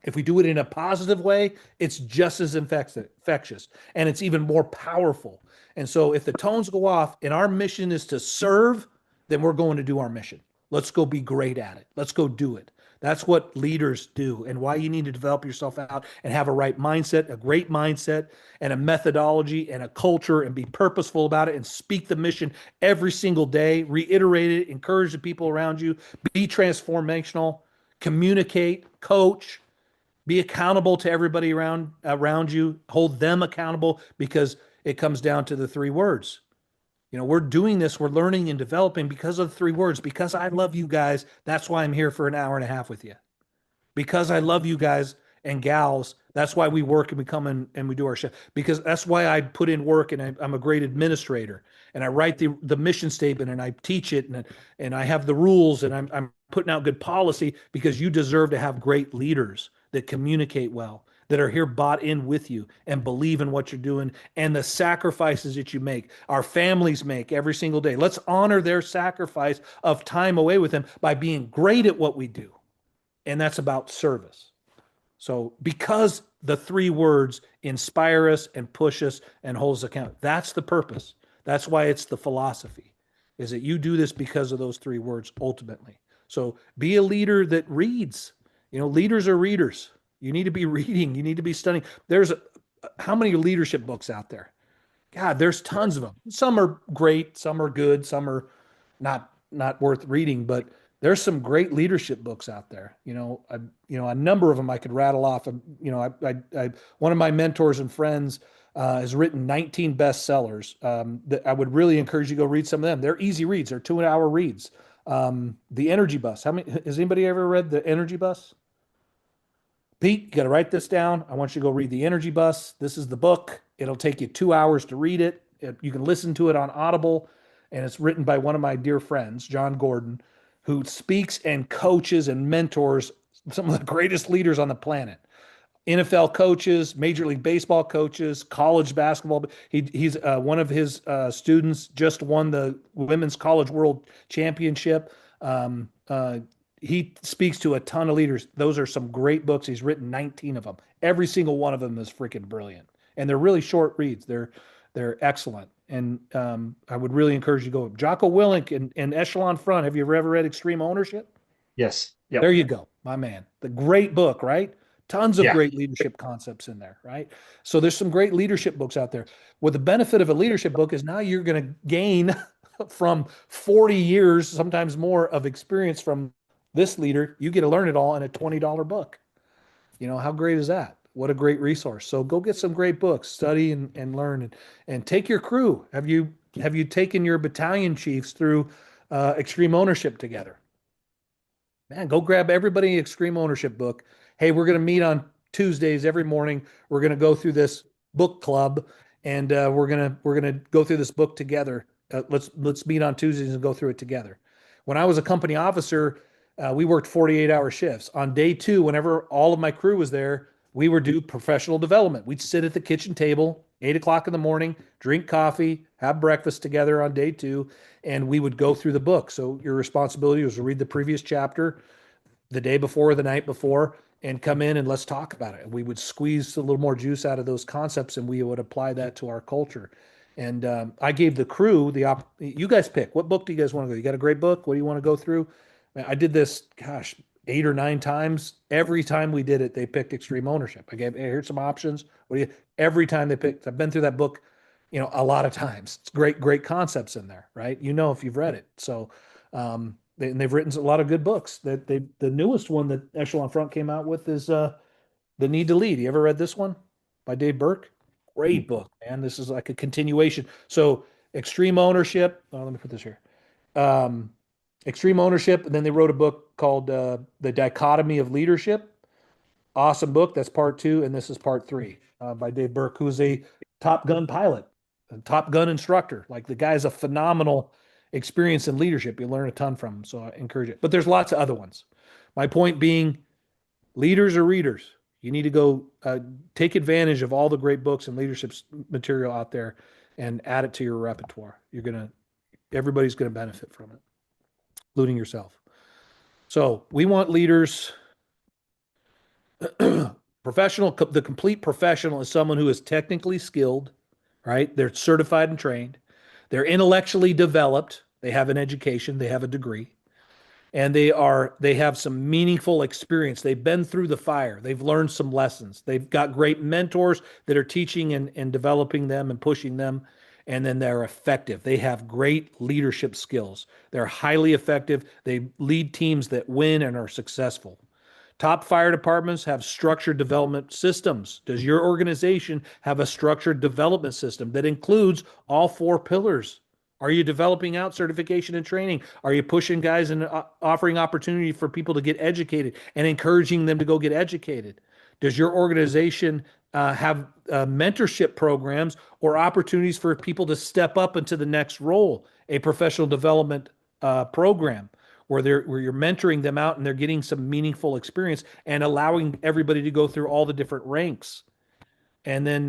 If we do it in a positive way, it's just as infectious, and it's even more powerful. And so if the tones go off and our mission is to serve, then we're going to do our mission. Let's go be great at it. Let's go do it. That's what leaders do, and why you need to develop yourself out and have a right mindset, a great mindset, and a methodology and a culture, and be purposeful about it and speak the mission every single day, reiterate it, encourage the people around you, be transformational, communicate, coach, be accountable to everybody around you, hold them accountable, because it comes down to the 3 words. We're doing this, we're learning and developing because of the 3 words. Because I love you guys, that's why I'm here for an hour and a half with you. Because I love you guys and gals, that's why we work and we come in and we do our show. Because that's why I put in work, and I'm a great administrator, and I write the mission statement, and I teach it, and I have the rules, and I'm putting out good policy, because you deserve to have great leaders that communicate well, that are here bought in with you and believe in what you're doing and the sacrifices that you make, our families make every single day. Let's honor their sacrifice of time away with them by being great at what we do. And that's about service. So because the three words inspire us and push us and hold us accountable, that's the purpose. That's why it's the philosophy, is that you do this because of those three words ultimately. So be a leader that reads. Leaders are readers. You need to be reading. You need to be studying. How many leadership books out there? God, there's tons of them. Some are great, some are good, some are not worth reading, but there's some great leadership books out there. A number of them I could rattle off. One of my mentors and friends has written 19 bestsellers that I would really encourage you to go read some of them. They're easy reads. They're 2-hour reads. The Energy Bus. Has anybody ever read The Energy Bus? Pete, you got to write this down. I want you to go read The Energy Bus. This is the book. It'll take you 2 hours to read it. You can listen to it on Audible, and it's written by one of my dear friends, John Gordon, who speaks and coaches and mentors some of the greatest leaders on the planet. NFL coaches, Major League Baseball coaches, college basketball. He's one of his students just won the Women's College World Championship. He speaks to a ton of leaders. Those are some great books. He's written 19 of them. Every single one of them is freaking brilliant. And they're really short reads. They're excellent. And I would really encourage you to go. Jocko Willink and Echelon Front. Have you ever read Extreme Ownership? Yes. Yep. There you go, my man. The great book, right? Tons of great leadership concepts in there, right? So there's some great leadership books out there. What the benefit of a leadership book is now you're going to gain from 40 years, sometimes more, of experience from this leader. You get to learn it all in a $20 book. How great is that? What a great resource. So go get some great books, study and learn, and take your crew. Have you taken your battalion chiefs through Extreme Ownership together? Man, go grab everybody Extreme Ownership book. Hey, we're going to meet on Tuesdays every morning. We're going to go through this book club, and we're gonna go through this book together. Let's meet on Tuesdays and go through it together. When I was a company officer, we worked 48-hour shifts. On day 2, whenever all of my crew was there, we would do professional development. We'd sit at the kitchen table, 8 o'clock in the morning, drink coffee, have breakfast together on day 2, and we would go through the book. So your responsibility was to read the previous chapter the day before or the night before and come in and let's talk about it. And we would squeeze a little more juice out of those concepts and we would apply that to our culture. And I gave the crew you guys pick. What book do you guys want to go? You got a great book? What do you want to go through? I did this, 8 or 9 times. Every time we did it, they picked Extreme Ownership. I gave, hey, here's some options. Every time they picked, I've been through that book, a lot of times. It's great concepts in there, right? If you've read it. So, they've written a lot of good books. The newest one that Echelon Front came out with is The Need to Lead. You ever read this one by Dave Burke? Great book, man. This is like a continuation. So Extreme Ownership. Oh, let me put this here. Extreme Ownership, and then they wrote a book called The Dichotomy of Leadership. Awesome book. That's part 2, and this is part 3 by Dave Burke, who's a Top Gun pilot, a Top Gun instructor. Like the guy's a phenomenal experience in leadership. You learn a ton from him, so I encourage it. But there's lots of other ones. My point being, leaders are readers. You need to go take advantage of all the great books and leadership material out there and add it to your repertoire. Everybody's going to benefit from it, including yourself. So we want leaders. Professional, the complete professional is someone who is technically skilled, right? They're certified and trained. They're intellectually developed. They have an education. They have a degree. And they have some meaningful experience. They've been through the fire. They've learned some lessons. They've got great mentors that are teaching and developing them and pushing them. And then they're effective. They have great leadership skills. They're highly effective. They lead teams that win and are successful. Top fire departments have structured development systems. Does your organization have a structured development system that includes all 4 pillars? Are you developing out certification and training? Are you pushing guys and offering opportunity for people to get educated and encouraging them to go get educated? Does your organization have mentorship programs or opportunities for people to step up into the next role, a professional development program? where you're mentoring them out and they're getting some meaningful experience and allowing everybody to go through all the different ranks. And then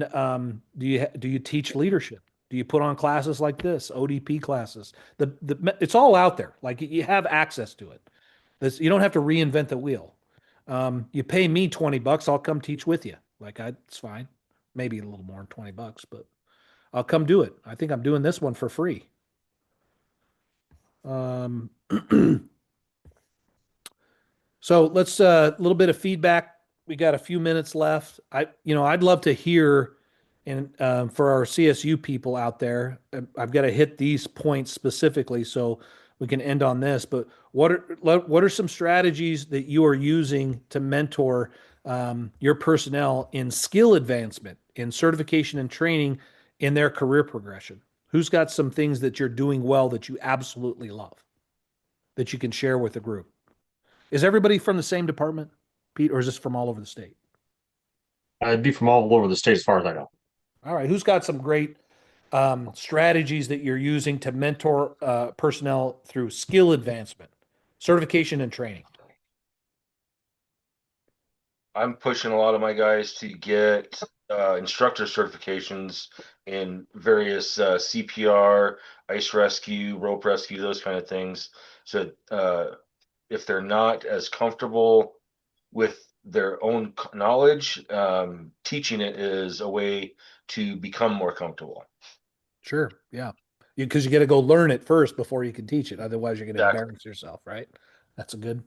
do you teach leadership? Do you put on classes like this, ODP classes? It's all out there. Like you have access to it. You don't have to reinvent the wheel. You pay me $20, I'll come teach with you. It's fine. Maybe a little more than $20, but I'll come do it. I think I'm doing this one for free. So let's a little bit of feedback. We got a few minutes left. I'd love to hear, and for our CSU people out there, I've got to hit these points specifically so we can end on this. But what are some strategies that you are using to mentor your personnel in skill advancement, in certification and training, in their career progression? Who's got some things that you're doing well that you absolutely love that you can share with the group? Is everybody from the same department, Pete, or is this from all over the state? I'd be from all over the state as far as I know. All right. Who's got some great strategies that you're using to mentor personnel through skill advancement, certification, and training? I'm pushing a lot of my guys to get instructor certifications in various CPR, ice rescue, rope rescue, those kind of things. So if they're not as comfortable with their own knowledge, teaching it is a way to become more comfortable. Sure. Yeah. Because you got to go learn it first before you can teach it. Otherwise, you're going to Exactly. embarrass yourself, right? It's a good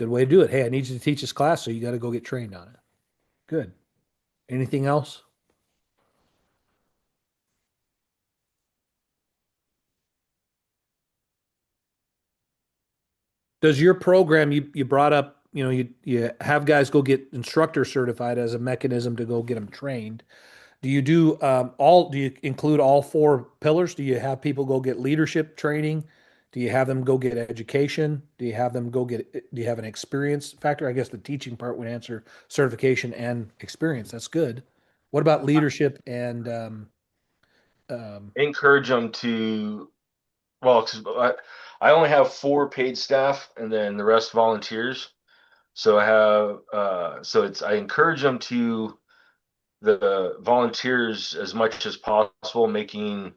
way to do it. Hey, I need you to teach this class, so you got to go get trained on it. Good. Anything else? Does your program, you brought up, you have guys go get instructor certified as a mechanism to go get them trained. Do you do do you include all four pillars? Do you have people go get leadership training? Do you have them go get education? Do you have an experience factor? I guess the teaching part would answer certification and experience. That's good. What about leadership and Encourage them to, well, 'cause I only have 4 paid staff and then the rest volunteers. So I have, I encourage them to the volunteers as much as possible, making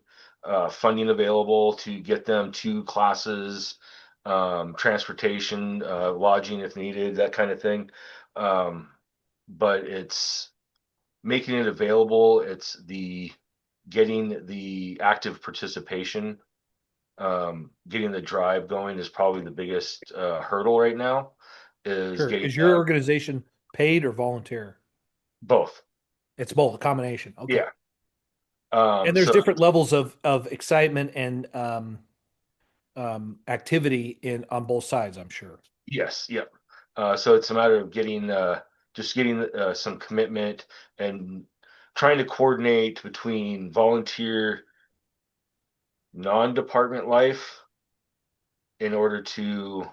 funding available to get them to classes, transportation, lodging if needed, that kind of thing. But it's making it available. It's getting the active participation, getting the drive going is probably the biggest hurdle right now. sure. Is your organization paid or volunteer? Both. It's both, a combination. Okay. Yeah. And there's different levels of excitement and activity on both sides, I'm sure. Yes. Yep. So it's a matter of getting some commitment and trying to coordinate between volunteer non-department life in order to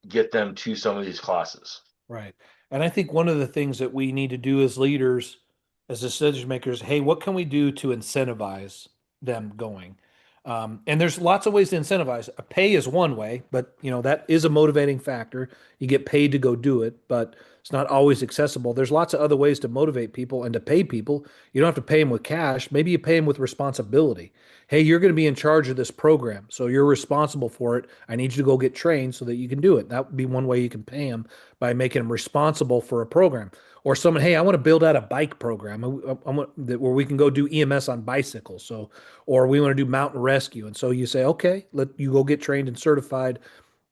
get them to some of these classes. Right. And I think one of the things that we need to do as leaders, as decision makers, hey, what can we do to incentivize them going? And there's lots of ways to incentivize. Pay is one way, but that is a motivating factor. You get paid to go do it, but it's not always accessible. There's lots of other ways to motivate people and to pay people. You don't have to pay them with cash. Maybe you pay them with responsibility. Hey, you're going to be in charge of this program, so you're responsible for it. I need you to go get trained so that you can do it. That would be one way you can pay them, by making them responsible for a program. Or someone, hey, I want to build out a bike program. I want where we can go do EMS on bicycles. So, or we want to do mountain rescue. And so you say, okay, let you go get trained and certified.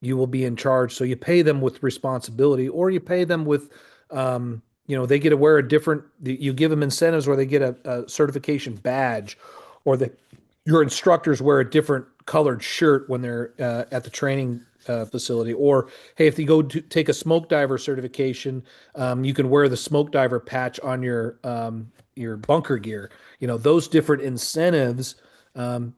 You will be in charge. So you pay them with responsibility, or you pay them with, they get to wear you give them incentives where they get a certification badge, or your instructors wear a different colored shirt when they're at the training facility. Or, hey, if you go to take a smoke diver certification, you can wear the smoke diver patch on your bunker gear. Those different incentives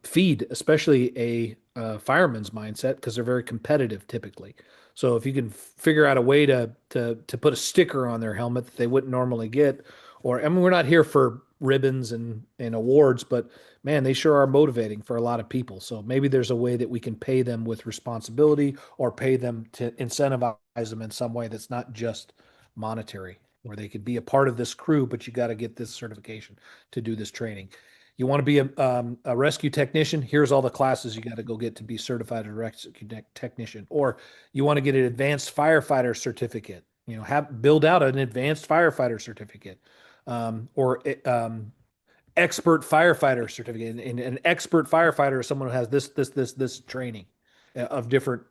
feed, especially a fireman's mindset, because they're very competitive typically. So if you can figure out a way to put a sticker on their helmet that they wouldn't normally get, Or, I mean, we're not here for ribbons and awards, but man, they sure are motivating for a lot of people. So maybe there's a way that we can pay them with responsibility or pay them to incentivize them in some way that's not just monetary, where they could be a part of this crew, but you got to get this certification to do this training. You want to be a rescue technician? Here's all the classes you got to go get to be certified as a rescue technician. Or you want to get an advanced firefighter certificate? Build out an advanced firefighter certificate, or expert firefighter certificate. And an expert firefighter is someone who has this training of different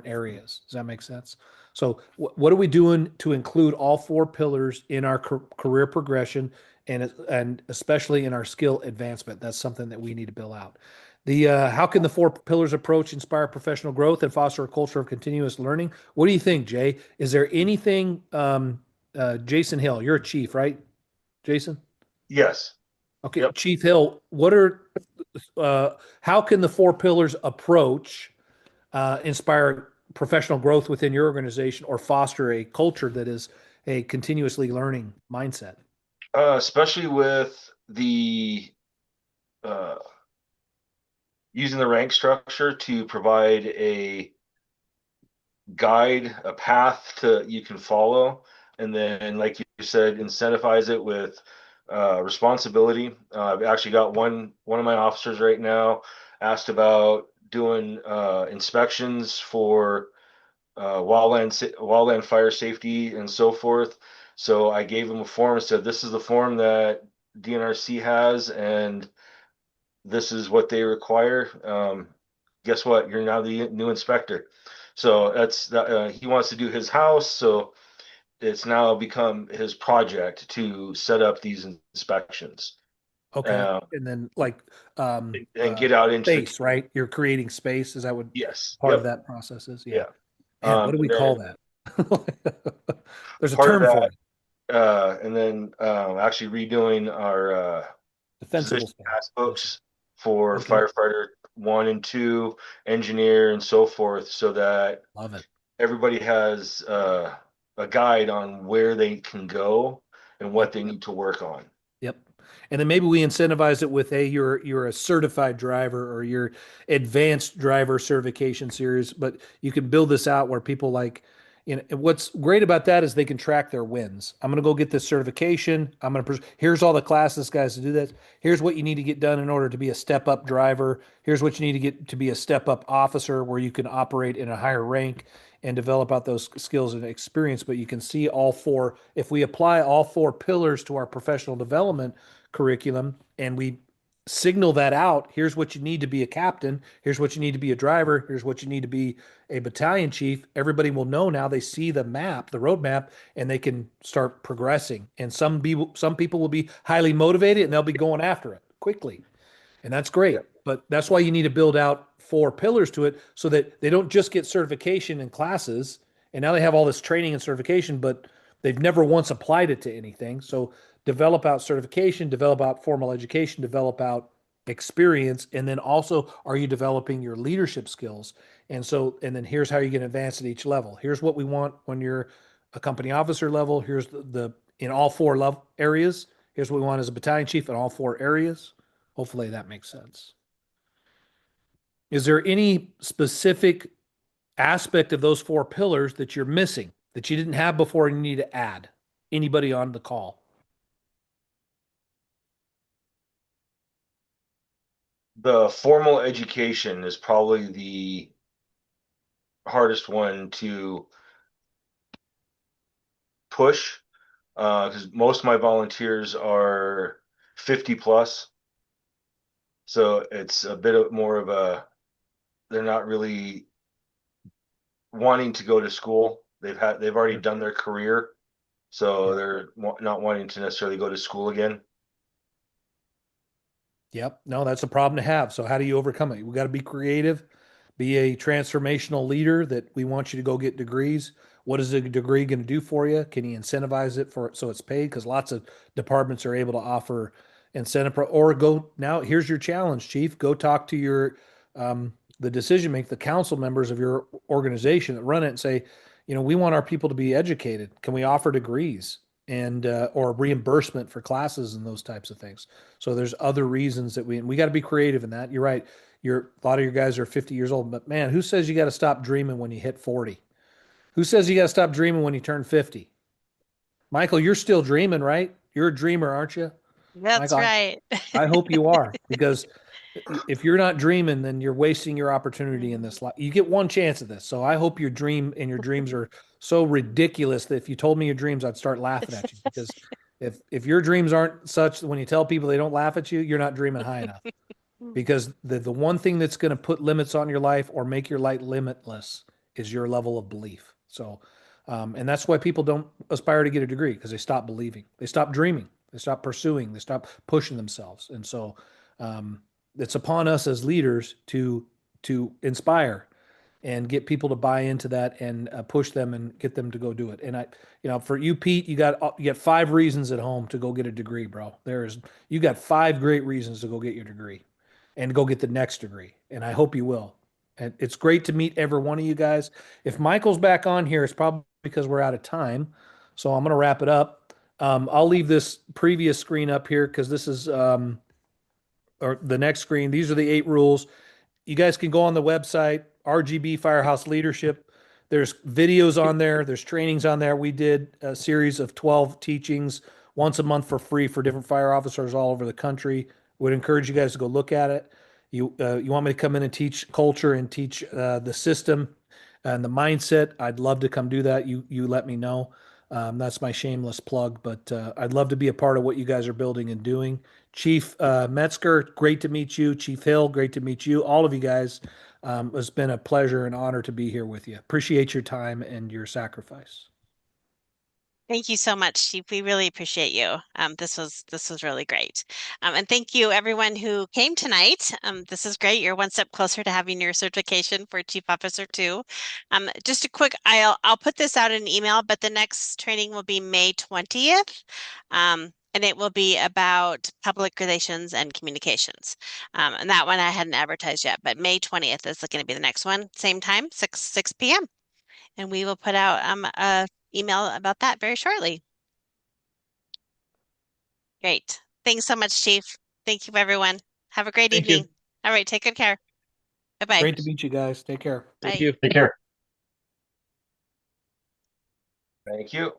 areas. Does that make sense? So what are we doing to include all four pillars in our career progression and especially in our skill advancement? That's something that we need to build out. How can the four pillars approach inspire professional growth and foster a culture of continuous learning? What do you think, Jay? Is there anything, Jason Hill, you're a chief, right? Jason? Yes. Okay, Yep. Chief Hill, how can the four pillars approach inspire professional growth within your organization or foster a culture that is a continuously learning mindset? Especially with the using the rank structure to provide a guide, a path you can follow, and then, like you said, incentivize it with responsibility. I've actually got one of my officers right now asked about doing inspections for wildland fire safety and so forth. So I gave him a form and said, this is the form that DNRC has, and this is what they require. Guess what? You're now the new inspector. So he wants to do his house. So it's now become his project to set up these inspections. Okay. And then And get out into space, right? You're creating space. Is that what yes. part Yep. of that process is? Yeah. Man, what do we call that? There's a part term of for that, it. and then actually redoing our Defensible position stuff. task books for Okay. firefighter 1 and 2, engineer, and so forth, so that Love it. everybody has a guide on where they can go and what they need to work on. Yep. And then maybe we incentivize it with you're a certified driver or your advanced driver certification series, but you can build this out where people what's great about that is they can track their wins. I'm going to go get this certification. Here's all the classes, guys, to do that. Here's what you need to get done in order to be a step up driver. Here's what you need to get to be a step up officer where you can operate in a higher rank and develop out those skills and experience. But you can see all four, if we apply all four pillars to our professional development curriculum and we signal that out, here's what you need to be a captain, here's what you need to be a driver, here's what you need to be a battalion chief. Everybody will know now. They see the map, the roadmap, and they can start progressing. And some people will be highly motivated and they'll be going after it quickly. And that's great. But that's why you need to build out four pillars to it so that they don't just get certification in classes and now they have all this training and certification, but they've never once applied it to anything. So develop out certification, develop out formal education, develop out experience, and then also are you developing your leadership skills? And then here's how you can advance at each level. Here's what we want when you're a company officer level. Here's the in all four level areas. Here's what we want as a battalion chief in all four areas. Hopefully that makes sense. Is there any specific aspect of those four pillars that you're missing that you didn't have before and you need to add? Anybody on the call? The formal education is probably the hardest one to push, because most of my volunteers are 50 plus. So it's a bit more of they're not really wanting to go to school. They've already done their career. So they're not wanting to necessarily go to school again. Yep. No, that's a problem to have. So how do you overcome it? We got to be creative, be a transformational leader that we want you to go get degrees. What is a degree going to do for you? Can you incentivize it so it's paid? Because lots of departments are able to offer incentive or go now. Here's your challenge, chief. Go talk to the decision make the council members of your organization that run it and say, we want our people to be educated. Can we offer degrees? and or reimbursement for classes and those types of things. So there's other reasons that we got to be creative in that. You're right. A lot of your guys are 50 years old, but man, who says you got to stop dreaming when you hit 40? Who says you got to stop dreaming when you turn 50? Michael, you're still dreaming, right? You're a dreamer, aren't you? That's Michael, right. I hope you are, because if you're not dreaming, then you're wasting your opportunity in this life. You get one chance at this. So I hope your dreams are so ridiculous that if you told me your dreams, I'd start laughing at you, because if your dreams aren't such that when you tell people they don't laugh at you, you're not dreaming high enough. Because the one thing that's going to put limits on your life or make your life limitless is your level of belief. So, and that's why people don't aspire to get a degree, because they stop believing, they stop dreaming, they stop pursuing, they stop pushing themselves. And so, it's upon us as leaders to inspire and get people to buy into that, and push them and get them to go do it. And for you, Pete, you got 5 reasons at home to go get a degree, bro. You got 5 great reasons to go get your degree and go get the next degree. And I hope you will. And it's great to meet every one of you guys. If Michael's back on here, it's probably because we're out of time. So I'm going to wrap it up. I'll leave this previous screen up here because this is, or the next screen. These are the 8 rules. You guys can go on the website, RGB Firehouse Leadership. There's videos on there. There's trainings on there. We did a series of 12 teachings once a month for free for different fire officers all over the country. Would encourage you guys to go look at it. You want me to come in and teach culture and teach the system and the mindset? I'd love to come do that. You let me know. That's my shameless plug, but I'd love to be a part of what you guys are building and doing. Chief Metzger, great to meet you. Chief Hill, great to meet you. All of you guys, it's been a pleasure and honor to be here with you. Appreciate your time and your sacrifice. Thank you so much, Chief. We really appreciate you. This was really great. And thank you everyone who came tonight. This is great. You're one step closer to having your certification for Chief Officer 2. Just a quick, I'll put this out in an email, but the next training will be May 20th. And it will be about public relations and communications. And that one I hadn't advertised yet, but May 20th is going to be the next one. Same time, 6 p.m. And we will put out a email about that very shortly. Great. Thanks so much, Chief. Thank you, everyone. Have a great Thank you. evening. All right, take good care. Bye-bye. Great to meet you guys. Take care. Bye. Take care. Thank you.